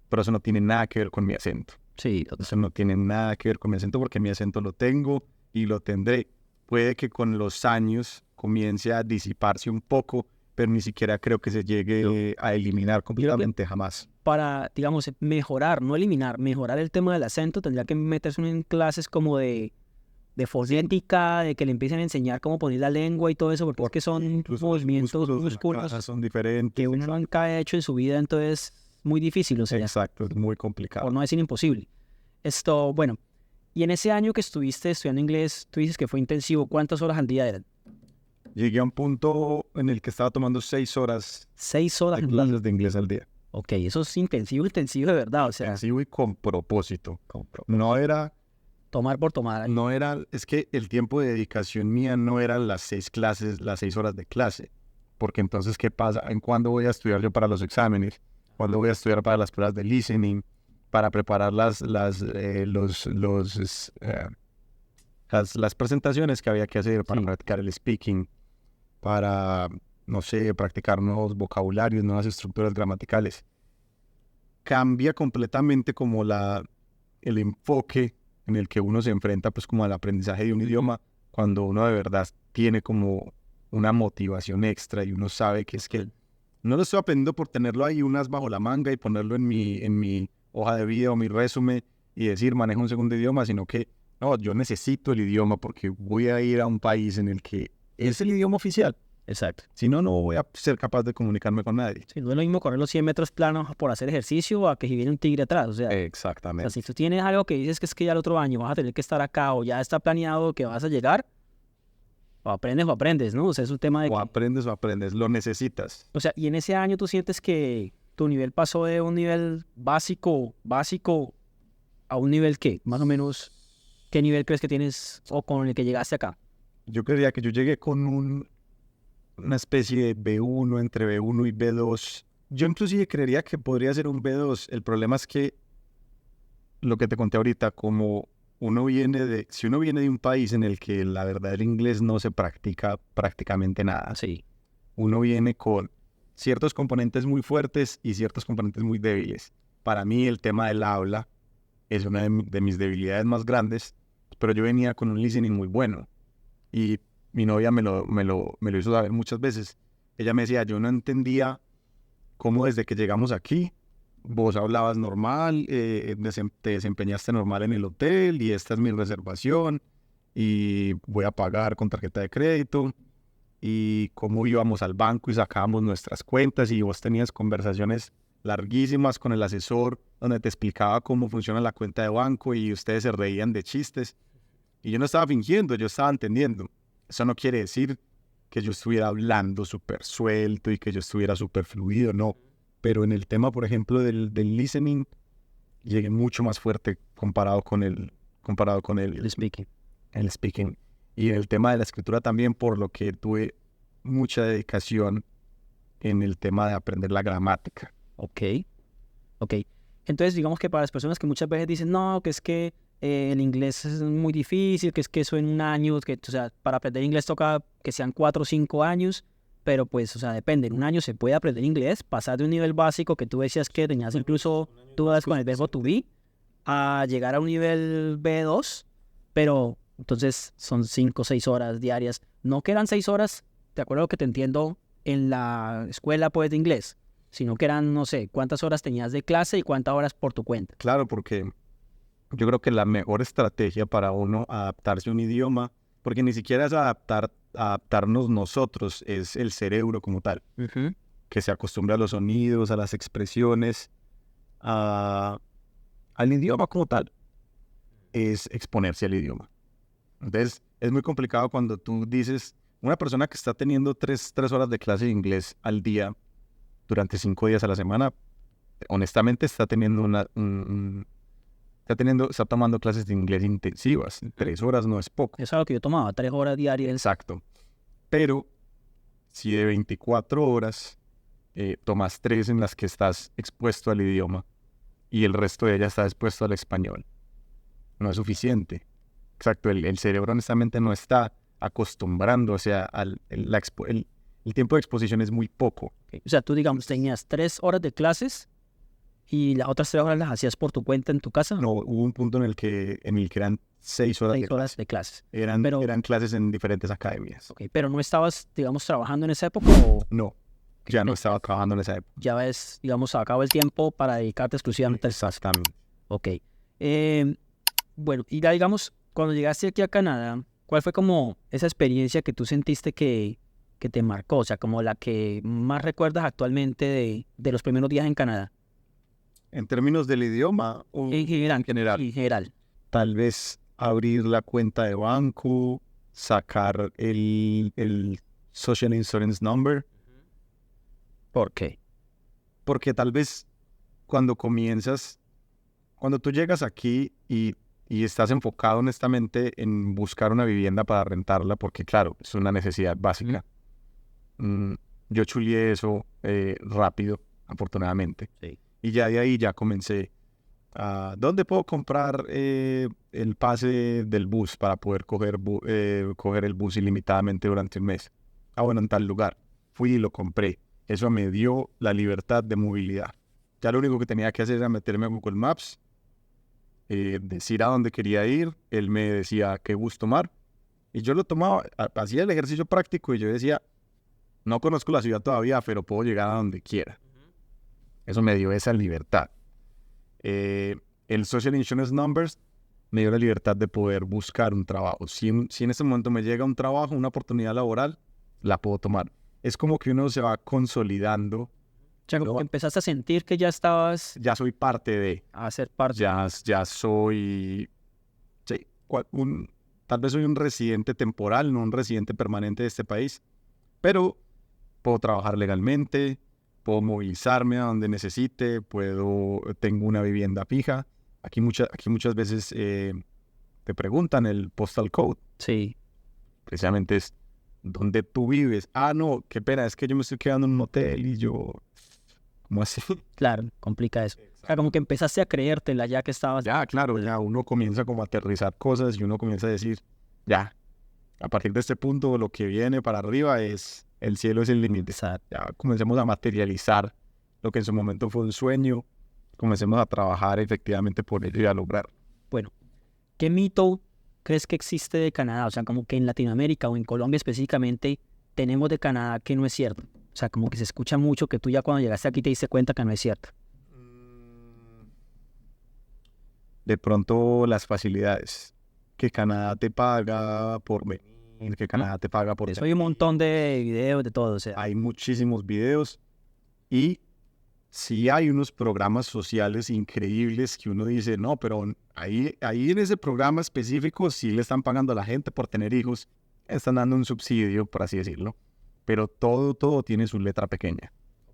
pero eso no tiene nada que ver con mi acento.
Sí,
Eso no tiene nada que ver con mi acento porque mi acento lo tengo y lo tendré. Puede que con los años comience a disiparse un poco, pero ni siquiera creo que se llegue a eliminar completamente, jamás.
para, digamos, mejorar, no eliminar, mejorar el tema del acento, tendría que meterse uno en clases como de fonética, de que le empiecen a enseñar cómo poner la lengua y todo eso, porque es que son
Incluso los
movimientos
músculos de la
músculos
cara son diferentes.
que uno nunca ha hecho en su vida, entonces muy difícil, o sea,
Exacto, es muy
por
complicado.
no decir imposible. Esto, bueno, y en ese año que estuviste estudiando inglés, tú dices que fue intensivo, ¿cuántas horas al día eran?
Llegué a un punto en el que estaba tomando 6 horas
6 horas
de
al día.
clases de inglés al día.
Ok, eso es intensivo, intensivo de verdad, o sea,
Intensivo y con propósito. No era,
tomar por tomar.
es que el tiempo de dedicación mía no eran las 6 clases, las 6 horas de clase. Porque entonces, ¿qué pasa? ¿En cuándo voy a estudiar yo para los exámenes? ¿Cuándo voy a estudiar para las pruebas de listening? Para preparar las presentaciones que había que hacer para
Sí.
practicar el speaking, para, no sé, practicar nuevos vocabularios, nuevas estructuras gramaticales. Cambia completamente como el enfoque en el que uno se enfrenta pues como al aprendizaje de un idioma cuando uno de verdad tiene como una motivación extra y uno sabe que es que no lo estoy aprendiendo por tenerlo ahí unas bajo la manga y ponerlo en mi hoja de vida o mi resumen y decir manejo un segundo idioma, sino que no, yo necesito el idioma porque voy a ir a un país en el que es el idioma oficial.
Exacto.
Si no, no voy a ser capaz de comunicarme con nadie.
Sí, no es lo mismo correr los 100 metros planos por hacer ejercicio a que si viene un tigre atrás. O sea,
Exactamente.
si tú tienes algo que dices que es que ya el otro año vas a tener que estar acá o ya está planeado que vas a llegar, o aprendes, ¿no? O sea, es un tema de
O
que,
aprendes, lo necesitas.
o sea, y en ese año tú sientes que tu nivel pasó de un nivel básico a un nivel que, más o menos, ¿qué nivel crees que tienes o con el que llegaste acá?
Yo creía que yo llegué con una especie de B1 entre B1 y B2. Yo inclusive creería que podría ser un B2. El problema es que lo que te conté ahorita, como si uno viene de un país en el que la verdad el inglés no se practica prácticamente nada,
Sí,
uno viene con ciertos componentes muy fuertes y ciertos componentes muy débiles. Para mí el tema del habla es una de mis debilidades más grandes, pero yo venía con un listening muy bueno y mi novia me lo hizo saber muchas veces. Ella me decía, yo no entendía cómo desde que llegamos aquí vos hablabas normal, te desempeñaste normal en el hotel y esta es mi reservación y voy a pagar con tarjeta de crédito y cómo íbamos al banco y sacábamos nuestras cuentas y vos tenías conversaciones larguísimas con el asesor, donde te explicaba cómo funciona la cuenta de banco y ustedes se reían de chistes. Y yo no estaba fingiendo, yo estaba entendiendo. Eso no quiere decir que yo estuviera hablando súper suelto y que yo estuviera súper fluido, no. Pero en el tema, por ejemplo, del listening, llegué mucho más fuerte comparado con el
El speaking.
el speaking. Y en el tema de la escritura también, por lo que tuve mucha dedicación en el tema de aprender la gramática.
Ok. Entonces, digamos que para las personas que muchas veces dicen, no, que es que el inglés es muy difícil, que es que eso en un año, que, o sea, para aprender inglés toca que sean 4 o 5 años, pero pues, o sea, depende. En un año se puede aprender inglés, pasar de un nivel básico que tú decías que tenías incluso dudas con el verbo to be, a llegar a un nivel B2, pero entonces son 5 o 6 horas diarias. No que eran 6 horas, de acuerdo a lo que te entiendo, en la escuela pues de inglés, sino que eran, no sé, cuántas horas tenías de clase y cuántas horas por tu cuenta.
Claro, porque yo creo que la mejor estrategia para uno adaptarse a un idioma, porque ni siquiera es adaptarnos nosotros, es el cerebro como tal, que se acostumbra a los sonidos, a las expresiones, al idioma como tal, es exponerse al idioma. Entonces, es muy complicado cuando tú dices, una persona que está teniendo 3 horas de clase de inglés al día, durante 5 días a la semana, honestamente está teniendo está tomando clases de inglés intensivas. 3 horas no es poco.
Eso es lo que yo tomaba, 3 horas diarias.
Exacto. Pero si de 24 horas tomas 3 en las que estás expuesto al idioma y el resto de ellas está expuesto al español, no es suficiente. Exacto, el cerebro honestamente no está acostumbrándose el tiempo de exposición es muy poco.
O sea, tú digamos, tenías 3 horas de clases y las otras 3 horas las hacías por tu cuenta en tu casa.
No, hubo un punto en el que eran 6 horas,
6 horas de clases.
Eran
Pero-
clases en diferentes academias.
Ok, pero no estabas, digamos, trabajando en esa época o
No, ya no estaba trabajando en esa época.
ya ves, digamos, acabó el tiempo para dedicarte exclusivamente al SAS.
Exactamente.
Ok. Bueno, y ya digamos, cuando llegaste aquí a Canadá, ¿cuál fue como esa experiencia que tú sentiste que te marcó? O sea, como la que más recuerdas actualmente de los primeros días en Canadá.
En términos del idioma, o
En general.
general.
En general.
Tal vez abrir la cuenta de banco, sacar el Social Insurance Number,
¿Por qué?
porque tal vez cuando tú llegas aquí y estás enfocado honestamente en buscar una vivienda para rentarla, porque claro, es una necesidad básica. Yo chuleé eso rápido, afortunadamente.
Sí.
Y ya de ahí ya comencé a ¿dónde puedo comprar el pase del bus para poder coger el bus ilimitadamente durante un mes? Ah, bueno, en tal lugar. Fui y lo compré. Eso me dio la libertad de movilidad. Ya lo único que tenía que hacer era meterme a Google Maps, decir a dónde quería ir, él me decía qué bus tomar, y yo lo tomaba, hacía el ejercicio práctico y yo decía, no conozco la ciudad todavía, pero puedo llegar a donde quiera. Eso me dio esa libertad. El Social Insurance Numbers me dio la libertad de poder buscar un trabajo. Si en este momento me llega un trabajo, una oportunidad laboral, la puedo tomar. Es como que uno se va consolidando.
O sea, como
No.
que empezaste a sentir que ya estabas
Ya soy parte de...
a ser parte.
Ya soy... Sí, tal vez soy un residente temporal, no un residente permanente de este país, pero puedo trabajar legalmente, puedo movilizarme a donde necesite, tengo una vivienda fija. Aquí muchas veces te preguntan el postal code.
Sí.
Precisamente es donde tú vives. Ah, no, qué pena, es que yo me estoy quedando en un hotel y yo... ¿Cómo así?
Claro, complica eso. O sea, como que empezaste a creértela ya que estabas...
Ya, claro, ya uno comienza como a aterrizar cosas y uno comienza a decir, ya, a partir de este punto lo que viene para arriba el cielo es el límite.
Exacto.
Ya comencemos a materializar lo que en su momento fue un sueño, comencemos a trabajar efectivamente por ello y a lograr.
Bueno, ¿qué mito crees que existe de Canadá? O sea, como que en Latinoamérica o en Colombia específicamente tenemos de Canadá que no es cierto. O sea, como que se escucha mucho que tú ya cuando llegaste aquí te diste cuenta que no es cierto.
De pronto las facilidades que Canadá te paga por venir, que Canadá te paga por...
Eso hay un montón de videos de todo, o sea.
Hay muchísimos videos y sí hay unos programas sociales increíbles que uno dice, no, pero ahí en ese programa específico sí le están pagando a la gente por tener hijos, están dando un subsidio, por así decirlo, pero todo tiene su letra pequeña,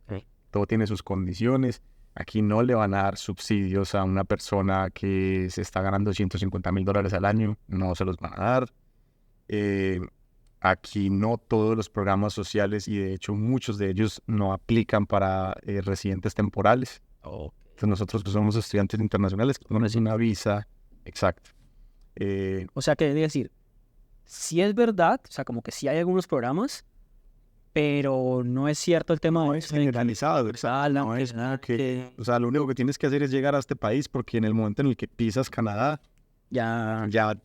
Ok.
todo tiene sus condiciones. Aquí no le van a dar subsidios a una persona que se está ganando $150,000 al año, no se los van a dar. Eh, Aquí no todos los programas sociales, y de hecho muchos de ellos no aplican para residentes temporales. Entonces nosotros que somos estudiantes internacionales, que tenemos una visa, exacto.
O sea, que decir, sí es verdad, o sea, como que sí hay algunos programas, pero no es cierto el tema
No
de
es generalizado, exacto. No es como que, o sea, lo único que tienes que hacer es llegar a este país, porque en el momento en el que pisas Canadá,
ya
ya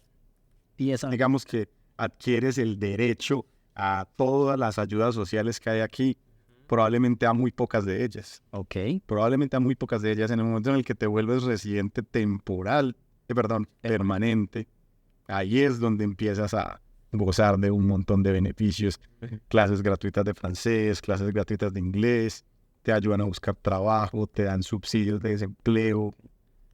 empieza.
digamos que adquieres el derecho a todas las ayudas sociales que hay aquí, probablemente a muy pocas de ellas.
Ok.
Probablemente a muy pocas de ellas. En el momento en el que te vuelves residente temporal, permanente, ahí es donde empiezas a gozar de un montón de beneficios, clases gratuitas de francés, clases gratuitas de inglés, te ayudan a buscar trabajo, te dan subsidios de desempleo.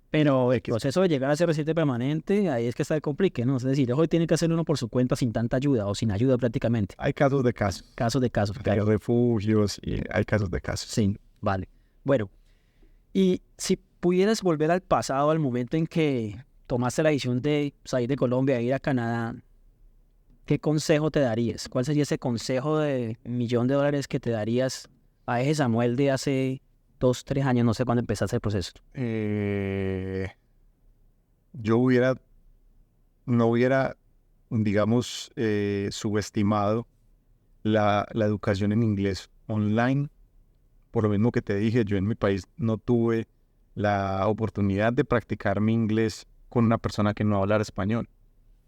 Pero el proceso de llegar a ser residente permanente, ahí es que está el complique, ¿no? Es decir, hoy tiene que hacerlo uno por su cuenta sin tanta ayuda o sin ayuda prácticamente.
Hay casos de casos,
Casos de casos.
hay refugios y hay casos de casos.
Sí, vale. Bueno, y si pudieras volver al pasado, al momento en que tomaste la decisión de salir de Colombia e ir a Canadá, ¿qué consejo te darías? ¿Cuál sería ese consejo de $1,000,000 que te darías a ese Samuel de hace 2, 3 años? No sé cuándo empezaste el proceso.
Yo no hubiera, digamos, subestimado la educación en inglés online. Por lo mismo que te dije, yo en mi país no tuve la oportunidad de practicar mi inglés con una persona que no hablara español.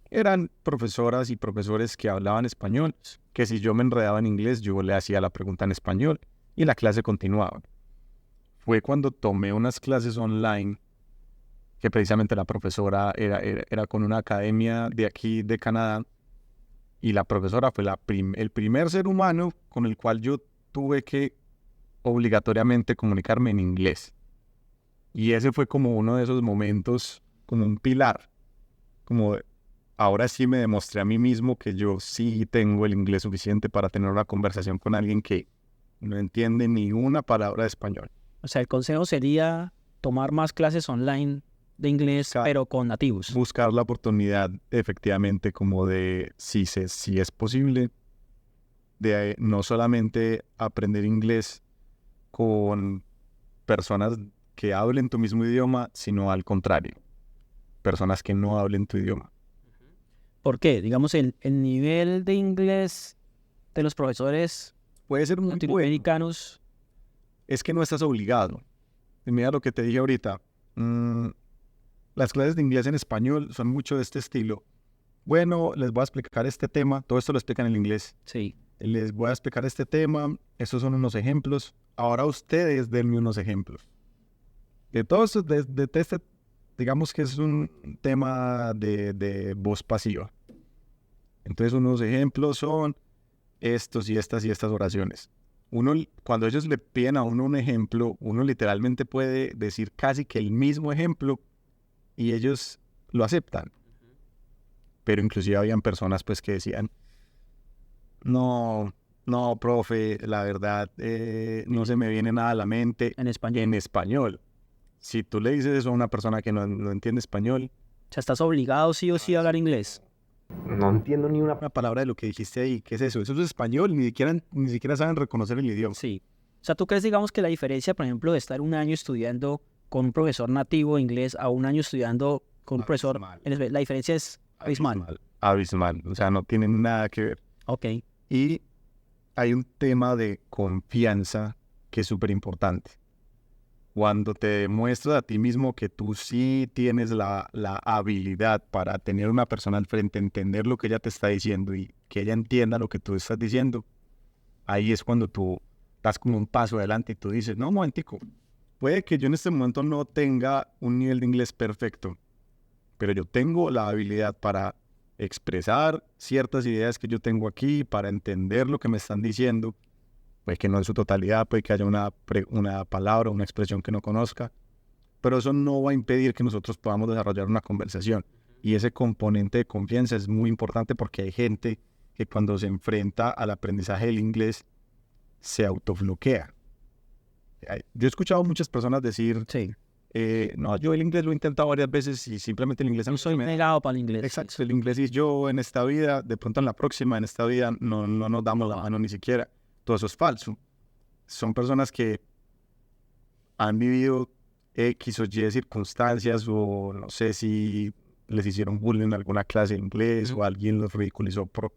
Eran profesoras y profesores que hablaban español, que si yo me enredaba en inglés, yo le hacía la pregunta en español y la clase continuaba. Fue cuando tomé unas clases online, que precisamente la profesora era con una academia de aquí de Canadá, y la profesora fue el primer ser humano con el cual yo tuve que obligatoriamente comunicarme en inglés. Y ese fue como uno de esos momentos, como un pilar, como ahora sí me demostré a mí mismo que yo sí tengo el inglés suficiente para tener una conversación con alguien que no entiende ni una palabra de español.
O sea, el consejo sería tomar más clases online de inglés, pero con nativos.
Buscar la oportunidad, efectivamente, como de, si es posible, de no solamente aprender inglés con personas que hablen tu mismo idioma, sino al contrario, personas que no hablen tu idioma.
¿Por qué? Digamos, el nivel de inglés de los profesores
Puede ser muy bueno.
latinoamericanos.
Es que no estás obligado. Y mira lo que te dije ahorita. Las clases de inglés en español son mucho de este estilo. Bueno, les voy a explicar este tema. Todo esto lo explican en inglés.
Sí.
Les voy a explicar este tema. Estos son unos ejemplos. Ahora ustedes denme unos ejemplos. De todo esto, de este, digamos que es un tema de voz pasiva. Entonces, unos ejemplos son estos y estas oraciones. Cuando ellos le piden a uno un ejemplo, uno literalmente puede decir casi que el mismo ejemplo y ellos lo aceptan. Pero inclusive habían personas pues que decían, no, profe, la verdad no se me viene nada a la mente
En español.
en español. Si tú le dices eso a una persona que no entiende español,
O sea, estás obligado sí o sí a hablar inglés.
no entiendo ni una palabra de lo que dijiste ahí. ¿Qué es eso? Eso es español, ni siquiera saben reconocer el idioma.
Sí. O sea, ¿tú crees, digamos, que la diferencia, por ejemplo, de estar un año estudiando con un profesor nativo de inglés a un año estudiando con un profesor en español, la diferencia es abismal?
Abismal. O sea, no tienen nada que ver.
Ok.
Y hay un tema de confianza que es súper importante. Cuando te demuestras a ti mismo que tú sí tienes la habilidad para tener una persona al frente, entender lo que ella te está diciendo y que ella entienda lo que tú estás diciendo, ahí es cuando tú das como un paso adelante y tú dices, no, un momentico, puede que yo en este momento no tenga un nivel de inglés perfecto, pero yo tengo la habilidad para expresar ciertas ideas que yo tengo aquí, para entender lo que me están diciendo, puede que no en su totalidad, puede que haya una palabra, una expresión que no conozca, pero eso no va a impedir que nosotros podamos desarrollar una conversación. Y ese componente de confianza es muy importante porque hay gente que cuando se enfrenta al aprendizaje del inglés se autobloquea. Yo he escuchado muchas personas decir,
Sí.
no, yo el inglés lo he intentado varias veces y simplemente el inglés a mí
Yo soy
se me da.
negado para el inglés.
Exacto, el inglés y yo en esta vida, de pronto en la próxima, en esta vida, no nos damos la mano ni siquiera. Todo eso es falso. Son personas que han vivido X o Y circunstancias o no sé si les hicieron bullying en alguna clase de inglés o alguien los ridiculizó por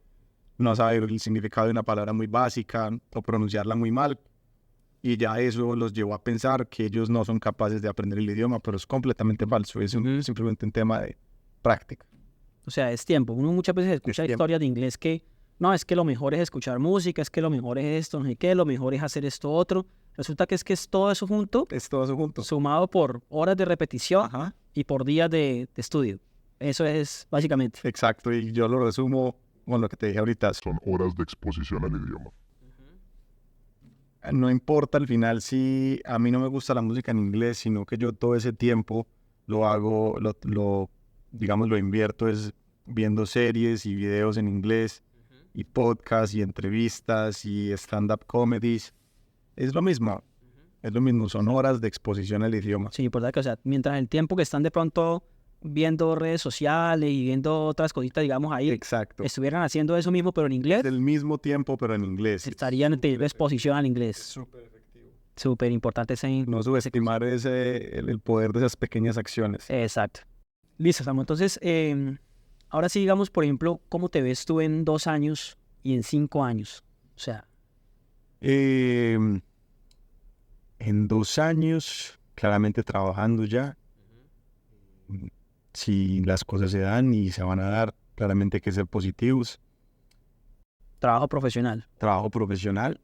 no saber el significado de una palabra muy básica o pronunciarla muy mal. Y ya eso los llevó a pensar que ellos no son capaces de aprender el idioma, pero es completamente falso. Es simplemente un tema de práctica.
O sea, es tiempo. Uno muchas veces escucha
tiempo.
historias de inglés que, no, es que lo mejor es escuchar música, es que lo mejor es esto, no sé qué, lo mejor es hacer esto otro. Resulta que es todo eso junto,
Es todo eso junto.
sumado por horas de repetición
Ajá.
y por días de estudio. Eso es básicamente.
Exacto, y yo lo resumo con lo que te dije ahorita.
Son horas de exposición al idioma.
No importa al final si a mí no me gusta la música en inglés, sino que yo todo ese tiempo lo hago, digamos, lo invierto es viendo series y videos en inglés y podcasts y entrevistas y stand-up comedies. Es lo mismo, son horas de exposición al idioma.
Sí, por que, o sea, mientras el tiempo que están de pronto viendo redes sociales y viendo otras cositas, digamos, ahí,
Exacto.
estuvieran haciendo eso mismo, pero en inglés,
Del mismo tiempo, pero en inglés.
estarían teniendo exposición al inglés.
Súper efectivo.
Súper importante ese.
No subestimar el poder de esas pequeñas acciones.
Exacto. Listo, Samu. Entonces, ahora sí, digamos, por ejemplo, ¿cómo te ves tú en 2 años y en 5 años? O sea,
En 2 años, claramente trabajando ya. Si las cosas se dan y se van a dar, claramente hay que ser positivos.
trabajo profesional.
Trabajo profesional.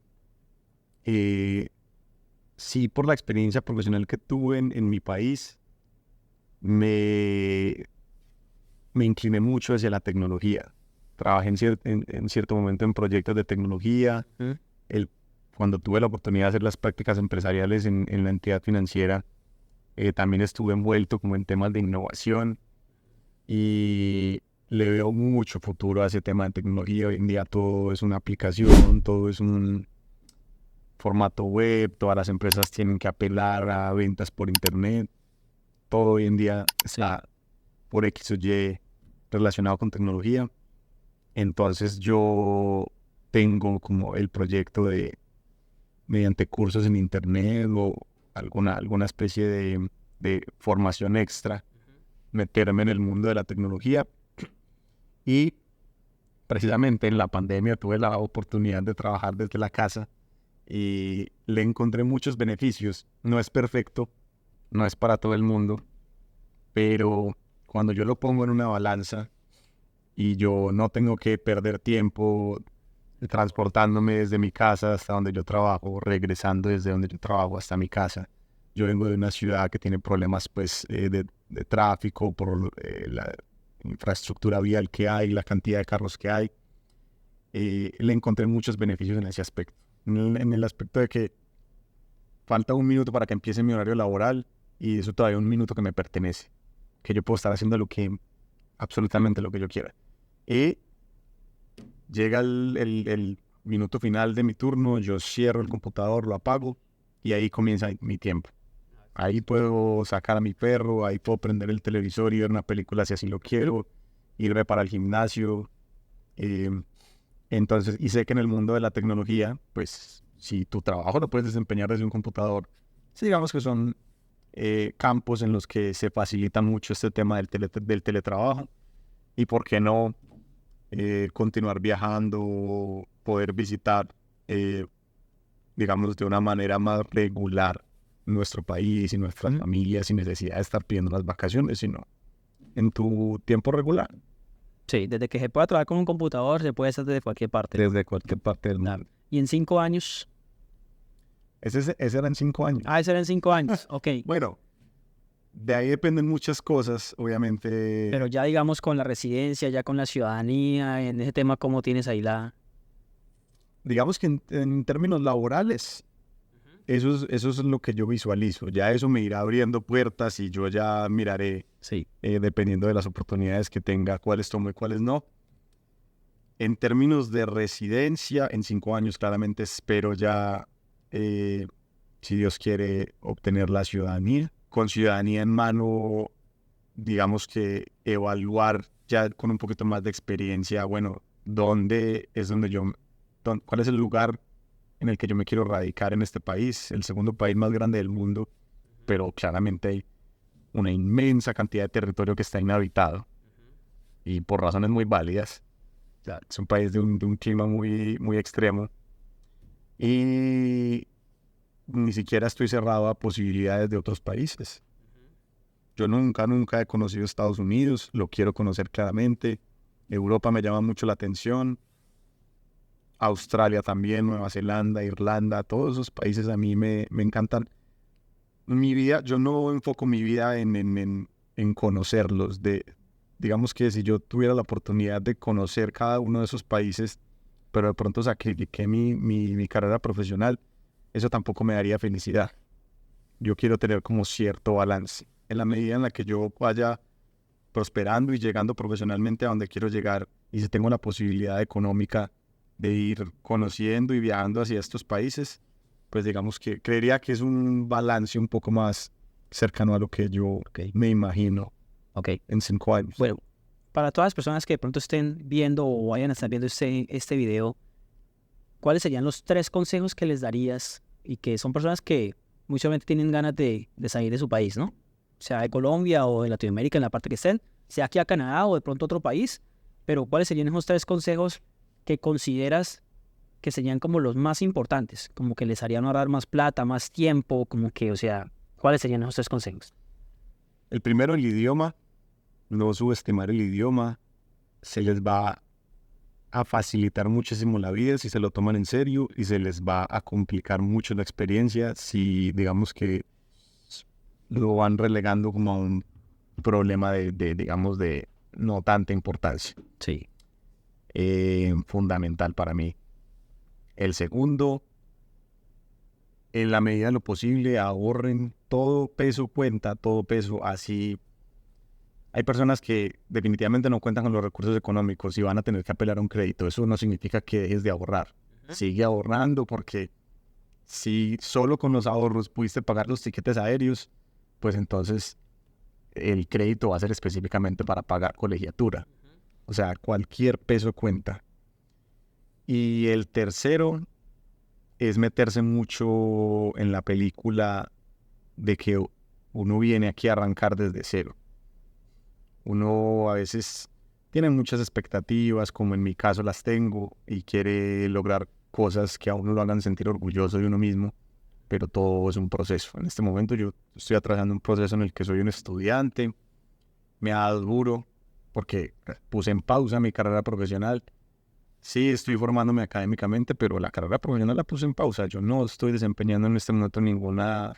Sí, por la experiencia profesional que tuve en mi país, me incliné mucho hacia la tecnología. Trabajé en cierto momento en proyectos de tecnología. Cuando tuve la oportunidad de hacer las prácticas empresariales en la entidad financiera, también estuve envuelto como en temas de innovación y le veo mucho futuro a ese tema de tecnología. Hoy en día todo es una aplicación, todo es un formato web, todas las empresas tienen que apelar a ventas por internet. Todo hoy en día está por X o Y relacionado con tecnología. Entonces yo tengo como el proyecto de, mediante cursos en internet o alguna especie de formación extra, meterme en el mundo de la tecnología. Y precisamente en la pandemia tuve la oportunidad de trabajar desde la casa y le encontré muchos beneficios. No es perfecto, no es para todo el mundo, pero cuando yo lo pongo en una balanza y yo no tengo que perder tiempo transportándome desde mi casa hasta donde yo trabajo, regresando desde donde yo trabajo hasta mi casa. Yo vengo de una ciudad que tiene problemas pues, de tráfico por la infraestructura vial que hay, la cantidad de carros que hay. Le encontré muchos beneficios en ese aspecto. En el aspecto de que falta 1 minuto para que empiece mi horario laboral y eso todavía 1 minuto que me pertenece, que yo puedo estar haciendo absolutamente lo que yo quiera. Y llega el minuto final de mi turno, yo cierro el computador, lo apago y ahí comienza mi tiempo. Ahí puedo sacar a mi perro, ahí puedo prender el televisor y ver una película si así lo quiero, irme para el gimnasio. Entonces, y sé que en el mundo de la tecnología, pues si tu trabajo lo puedes desempeñar desde un computador, sí, digamos que son campos en los que se facilita mucho este tema del teletrabajo. Y por qué no continuar viajando, poder visitar, digamos, de una manera más regular nuestro país y nuestras familias sin necesidad de estar pidiendo las vacaciones, sino en tu tiempo regular.
Sí, desde que se pueda trabajar con un computador, se puede hacer desde cualquier parte.
Desde cualquier parte del mundo.
Y en 5 años.
Ese eran 5 años.
Ah, ese era en 5 años. Ok.
Bueno, de ahí dependen muchas cosas, obviamente.
Pero ya digamos con la residencia, ya con la ciudadanía, en ese tema, ¿cómo tienes ahí la...?
digamos que en términos laborales, eso es lo que yo visualizo. Ya eso me irá abriendo puertas y yo ya miraré,
Sí.
dependiendo de las oportunidades que tenga, cuáles tomo y cuáles no. En términos de residencia, en 5 años claramente espero ya, si Dios quiere, obtener la ciudadanía. Con ciudadanía en mano, digamos que evaluar ya con un poquito más de experiencia, bueno, dónde es cuál es el lugar en el que yo me quiero radicar en este país, el segundo país más grande del mundo, pero claramente hay una inmensa cantidad de territorio que está inhabitado y por razones muy válidas. Es un país de un clima muy, muy extremo y ni siquiera estoy cerrado a posibilidades de otros países. Yo nunca he conocido Estados Unidos, lo quiero conocer claramente. Europa me llama mucho la atención. Australia también, Nueva Zelanda, Irlanda, todos esos países a mí me encantan. Mi vida, yo no enfoco mi vida en conocerlos. Digamos que si yo tuviera la oportunidad de conocer cada uno de esos países, pero de pronto sacrifiqué mi carrera profesional, eso tampoco me daría felicidad. Yo quiero tener como cierto balance. En la medida en la que yo vaya prosperando y llegando profesionalmente a donde quiero llegar, y si tengo la posibilidad económica de ir conociendo y viajando hacia estos países, pues digamos que creería que es un balance un poco más cercano a lo que yo me imagino
Ok.
en 5 años.
Bueno, para todas las personas que de pronto estén viendo o vayan a estar viendo este video, ¿cuáles serían los 3 consejos que les darías? Y que son personas que muy seguramente tienen ganas de salir de su país, ¿no? Sea de Colombia o de Latinoamérica, en la parte que estén, sea aquí a Canadá o de pronto otro país, pero ¿cuáles serían esos 3 consejos que consideras que serían como los más importantes? Como que les harían ahorrar más plata, más tiempo, como que, o sea, ¿cuáles serían esos 3 consejos?
El primero, el idioma. No subestimar el idioma. Se les va a facilitar muchísimo la vida si se lo toman en serio y se les va a complicar mucho la experiencia si digamos que lo van relegando como a un problema digamos, de no tanta importancia.
Sí.
Fundamental para mí. El segundo, en la medida de lo posible, ahorren. Todo peso cuenta, todo peso. Así, hay personas que definitivamente no cuentan con los recursos económicos y van a tener que apelar a un crédito. Eso no significa que dejes de ahorrar. Sigue ahorrando, porque si solo con los ahorros pudiste pagar los tiquetes aéreos, pues entonces el crédito va a ser específicamente para pagar colegiatura. O sea, cualquier peso cuenta. Y el tercero es meterse mucho en la película de que uno viene aquí a arrancar desde cero. Uno a veces tiene muchas expectativas, como en mi caso las tengo, y quiere lograr cosas que a uno lo hagan sentir orgulloso de uno mismo, pero todo es un proceso. En este momento yo estoy atravesando un proceso en el que soy un estudiante, me ha dado duro, porque puse en pausa mi carrera profesional. Sí, estoy formándome académicamente, pero la carrera profesional la puse en pausa. Yo no estoy desempeñando en este momento ninguna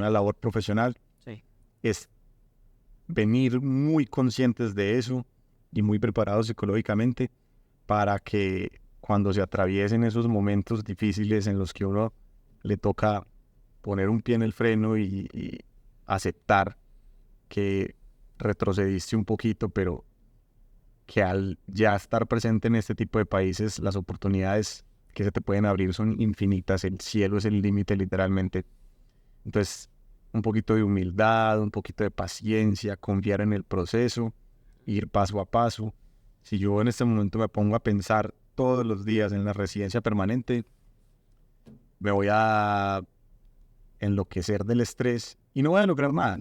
labor profesional.
Sí.
Es venir muy conscientes de eso y muy preparados psicológicamente para que cuando se atraviesen esos momentos difíciles en los que uno le toca poner un pie en el freno y aceptar que retrocediste un poquito, pero que al ya estar presente en este tipo de países, las oportunidades que se te pueden abrir son infinitas. El cielo es el límite, literalmente. Entonces, un poquito de humildad, un poquito de paciencia, confiar en el proceso, ir paso a paso. Si yo en este momento me pongo a pensar todos los días en la residencia permanente, me voy a enloquecer del estrés y no voy a lograr nada.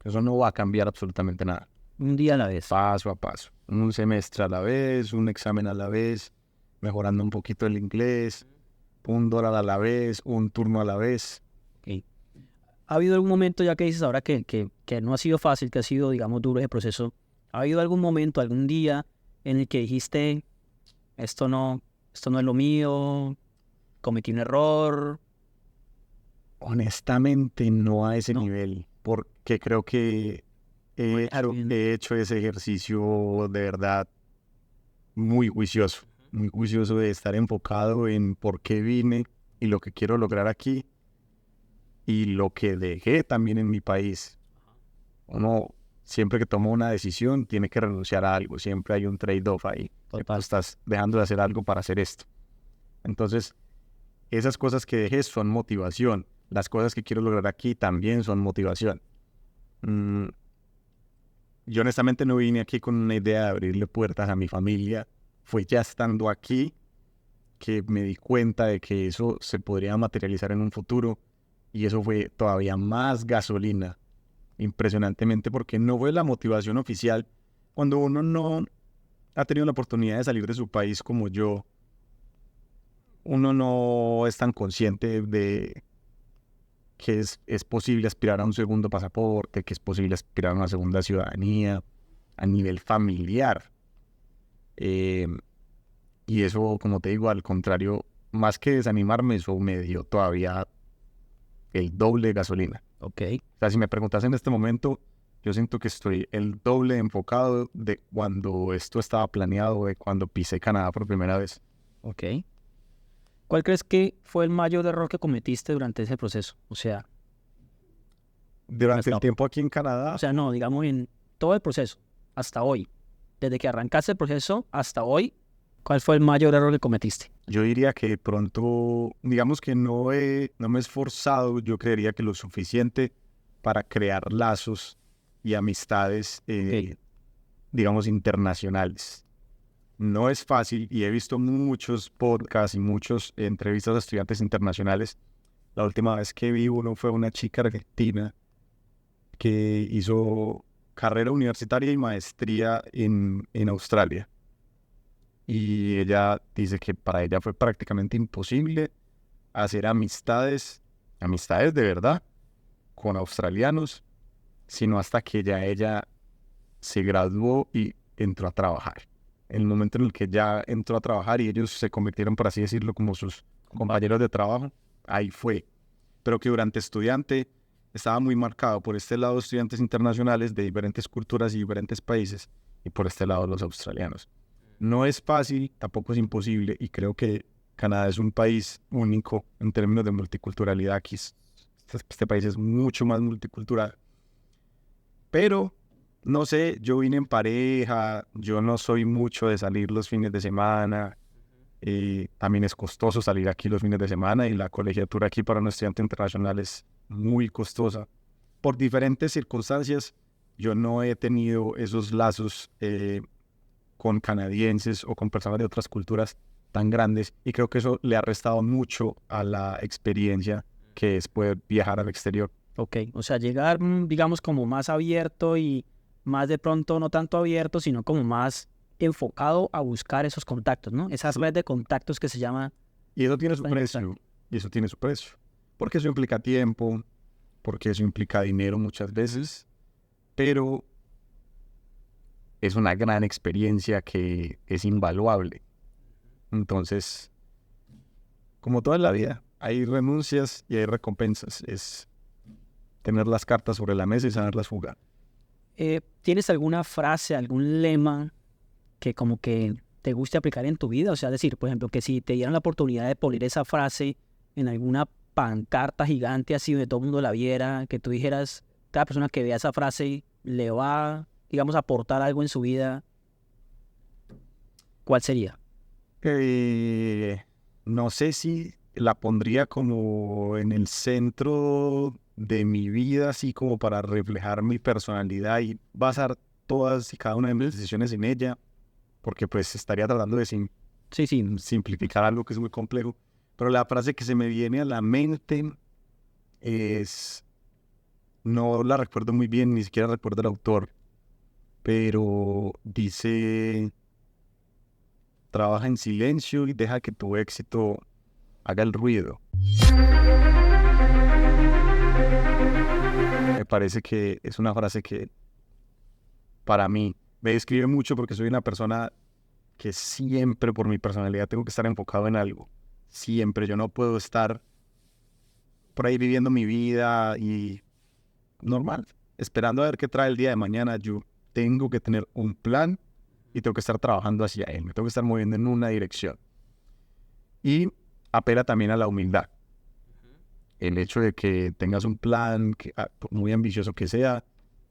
Eso no va a cambiar absolutamente nada.
Un día a la vez.
Paso a paso, un semestre a la vez, un examen a la vez, mejorando un poquito el inglés, $1 a la vez, un turno a la vez.
Okay. ¿Ha habido algún momento, ya que dices ahora que no ha sido fácil, que ha sido, digamos, duro ese proceso? ¿Ha habido algún momento, algún día en el que dijiste, esto no es lo mío, cometí un error?
Honestamente, no a ese
No.
nivel, porque creo que he hecho ese ejercicio de verdad muy juicioso. muy juicioso de estar enfocado en por qué vine y lo que quiero lograr aquí y lo que dejé también en mi país. Uno, siempre que toma una decisión, tiene que renunciar a algo. Siempre hay un trade-off ahí. Que tú estás dejando de hacer algo para hacer esto. Entonces, esas cosas que dejé son motivación. Las cosas que quiero lograr aquí también son motivación. Yo honestamente no vine aquí con una idea de abrirle puertas a mi familia. Fue ya estando aquí que me di cuenta de que eso se podría materializar en un futuro. Y eso fue todavía más gasolina. Impresionantemente, porque no fue la motivación oficial. Cuando uno no ha tenido la oportunidad de salir de su país como yo, uno no es tan consciente de que es posible aspirar a un segundo pasaporte, que es posible aspirar a una segunda ciudadanía a nivel familiar. Y eso, como te digo, al contrario, más que desanimarme, eso me dio todavía el doble de gasolina.
Ok.
O sea, si me preguntas en este momento, yo siento que estoy el doble enfocado de cuando esto estaba planeado, de cuando pisé Canadá por primera vez.
Ok. ¿Cuál crees que fue el mayor error que cometiste durante ese proceso? O sea,
Durante el tiempo aquí en Canadá,
no, digamos en todo el proceso, hasta hoy. Desde que arrancaste el proceso hasta hoy, ¿cuál fue el mayor error que cometiste?
yo diría que de pronto, digamos que no me he esforzado, yo creería que lo suficiente para crear lazos y amistades, digamos, internacionales. No es fácil y he visto muchos podcasts y muchas entrevistas a estudiantes internacionales. La última vez que vi uno fue una chica argentina que hizo carrera universitaria y maestría en Australia. Y ella dice que para ella fue prácticamente imposible hacer amistades de verdad, con australianos, sino hasta que ya ella se graduó y entró a trabajar. En el momento en el que ya entró a trabajar y ellos se convirtieron, por así decirlo, como sus compañeros de trabajo, ahí fue. Pero que durante estudiante estaba muy marcado por este lado estudiantes internacionales de diferentes culturas y diferentes países, y por este lado los australianos. No es fácil, tampoco es imposible, y creo que Canadá es un país único en términos de multiculturalidad. Aquí este país es mucho más multicultural. Pero, no sé, yo vine en pareja, yo no soy mucho de salir los fines de semana. También es costoso salir aquí los fines de semana y la colegiatura aquí para un estudiante internacional es muy costosa. Por diferentes circunstancias, yo no he tenido esos lazos con canadienses o con personas de otras culturas tan grandes, y creo que eso le ha restado mucho a la experiencia que es poder viajar al exterior.
Ok, o sea, llegar, digamos, como más abierto y más de pronto no tanto abierto, sino como más enfocado a buscar esos contactos, ¿no? Esa red de contactos que se llama...
Y eso tiene su
Está
precio,
interesante.
y eso tiene su precio. Porque eso implica tiempo, porque eso implica dinero muchas veces, pero es una gran experiencia que es invaluable. Entonces, como toda la vida, hay renuncias y hay recompensas. Es tener las cartas sobre la mesa y saberlas jugar.
¿Tienes alguna frase, algún lema que como que te guste aplicar en tu vida? O sea, decir, por ejemplo, que si te dieran la oportunidad de poner esa frase en alguna pancarta gigante así donde todo el mundo la viera, que tú dijeras, cada persona que vea esa frase le va, digamos, a aportar algo en su vida, ¿cuál sería?
No sé si la pondría como en el centro de mi vida, así como para reflejar mi personalidad y basar todas y cada una de mis decisiones en ella, porque pues estaría tratando de
Sí,
simplificar algo que es muy complejo. Pero la frase que se me viene a la mente es, no la recuerdo muy bien, ni siquiera recuerdo el autor, pero dice: trabaja en silencio y deja que tu éxito haga el ruido. Me parece que es una frase que para mí me describe mucho, porque soy una persona que siempre, por mi personalidad, tengo que estar enfocado en algo. Siempre, yo no puedo estar por ahí viviendo mi vida y normal, esperando a ver qué trae el día de mañana. Yo tengo que tener un plan y tengo que estar trabajando hacia él, me tengo que estar moviendo en una dirección. Y apela también a la humildad. El hecho de que tengas un plan, por muy ambicioso que sea,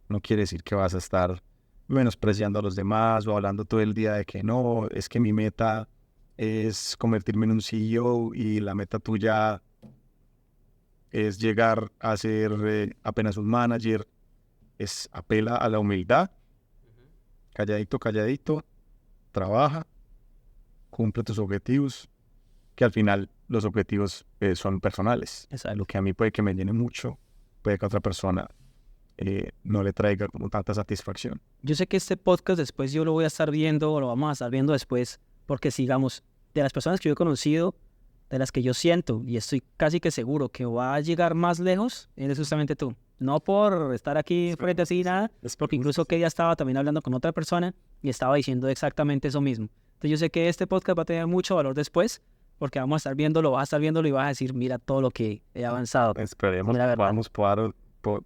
no quiere decir que vas a estar menospreciando a los demás o hablando todo el día de que no, es que mi meta es convertirme en un CEO y la meta tuya es llegar a ser apenas un manager. Apela a la humildad, calladito, calladito, trabaja, cumple tus objetivos, que al final los objetivos son personales.
Exacto.
Lo que a mí puede que me llene mucho, puede que a otra persona no le traiga como tanta satisfacción.
Yo sé que este podcast después yo lo voy a estar viendo, o lo vamos a estar viendo después, porque sigamos, de las personas que yo he conocido, de las que yo siento, y estoy casi que seguro que va a llegar más lejos, eres justamente tú. No por estar aquí frente así nada, porque incluso que ella estaba también hablando con otra persona y estaba diciendo exactamente eso mismo. Entonces yo sé que este podcast va a tener mucho valor después, porque vamos a estar viéndolo, vas a estar viéndolo y vas a decir, mira todo lo que he avanzado.
Esperemos
La
que
verdad.
podamos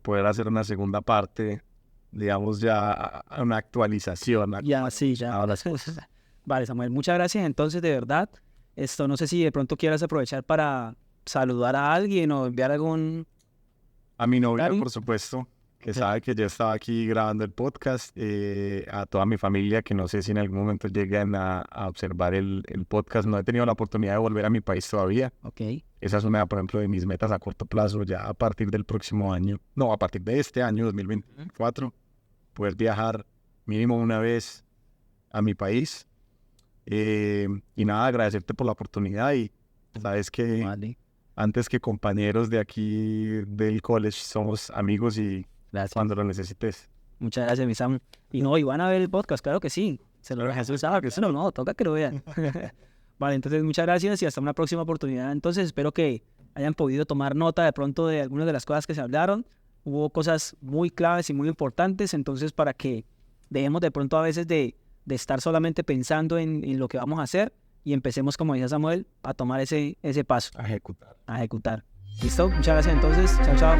poder hacer una segunda parte, digamos ya una actualización.
Ya, sí, ya.
Ahora las cosas.
Vale, Samuel, muchas gracias. Entonces, de verdad, no sé si de pronto quieras aprovechar para saludar a alguien o enviar algún...
A mi novia,
Claro.
por supuesto, que sabe que yo estaba aquí grabando el podcast, a toda mi familia, que no sé si en algún momento lleguen a observar el podcast. No he tenido la oportunidad de volver a mi país todavía.
Ok,
Esa es una, por ejemplo, de mis metas a corto plazo, ya a partir del próximo año, no, a partir de este año, 2024, poder viajar mínimo una vez a mi país. Y nada, agradecerte por la oportunidad y sabes que
vale.
antes que compañeros de aquí del college somos amigos y
Gracias.
cuando lo necesites.
Muchas gracias, mi Sam. Y no, y van a ver el podcast, claro que sí. Se lo Jesús sabe que no, toca que lo vean. Vale, entonces muchas gracias y hasta una próxima oportunidad. Entonces espero que hayan podido tomar nota de pronto de algunas de las cosas que se hablaron. Hubo cosas muy claves y muy importantes, entonces para que dejemos de pronto a veces de estar solamente pensando en lo que vamos a hacer y empecemos, como decía Samuel, a tomar ese paso,
A ejecutar.
a ejecutar. ¿Listo? Muchas gracias entonces. Chao, chao.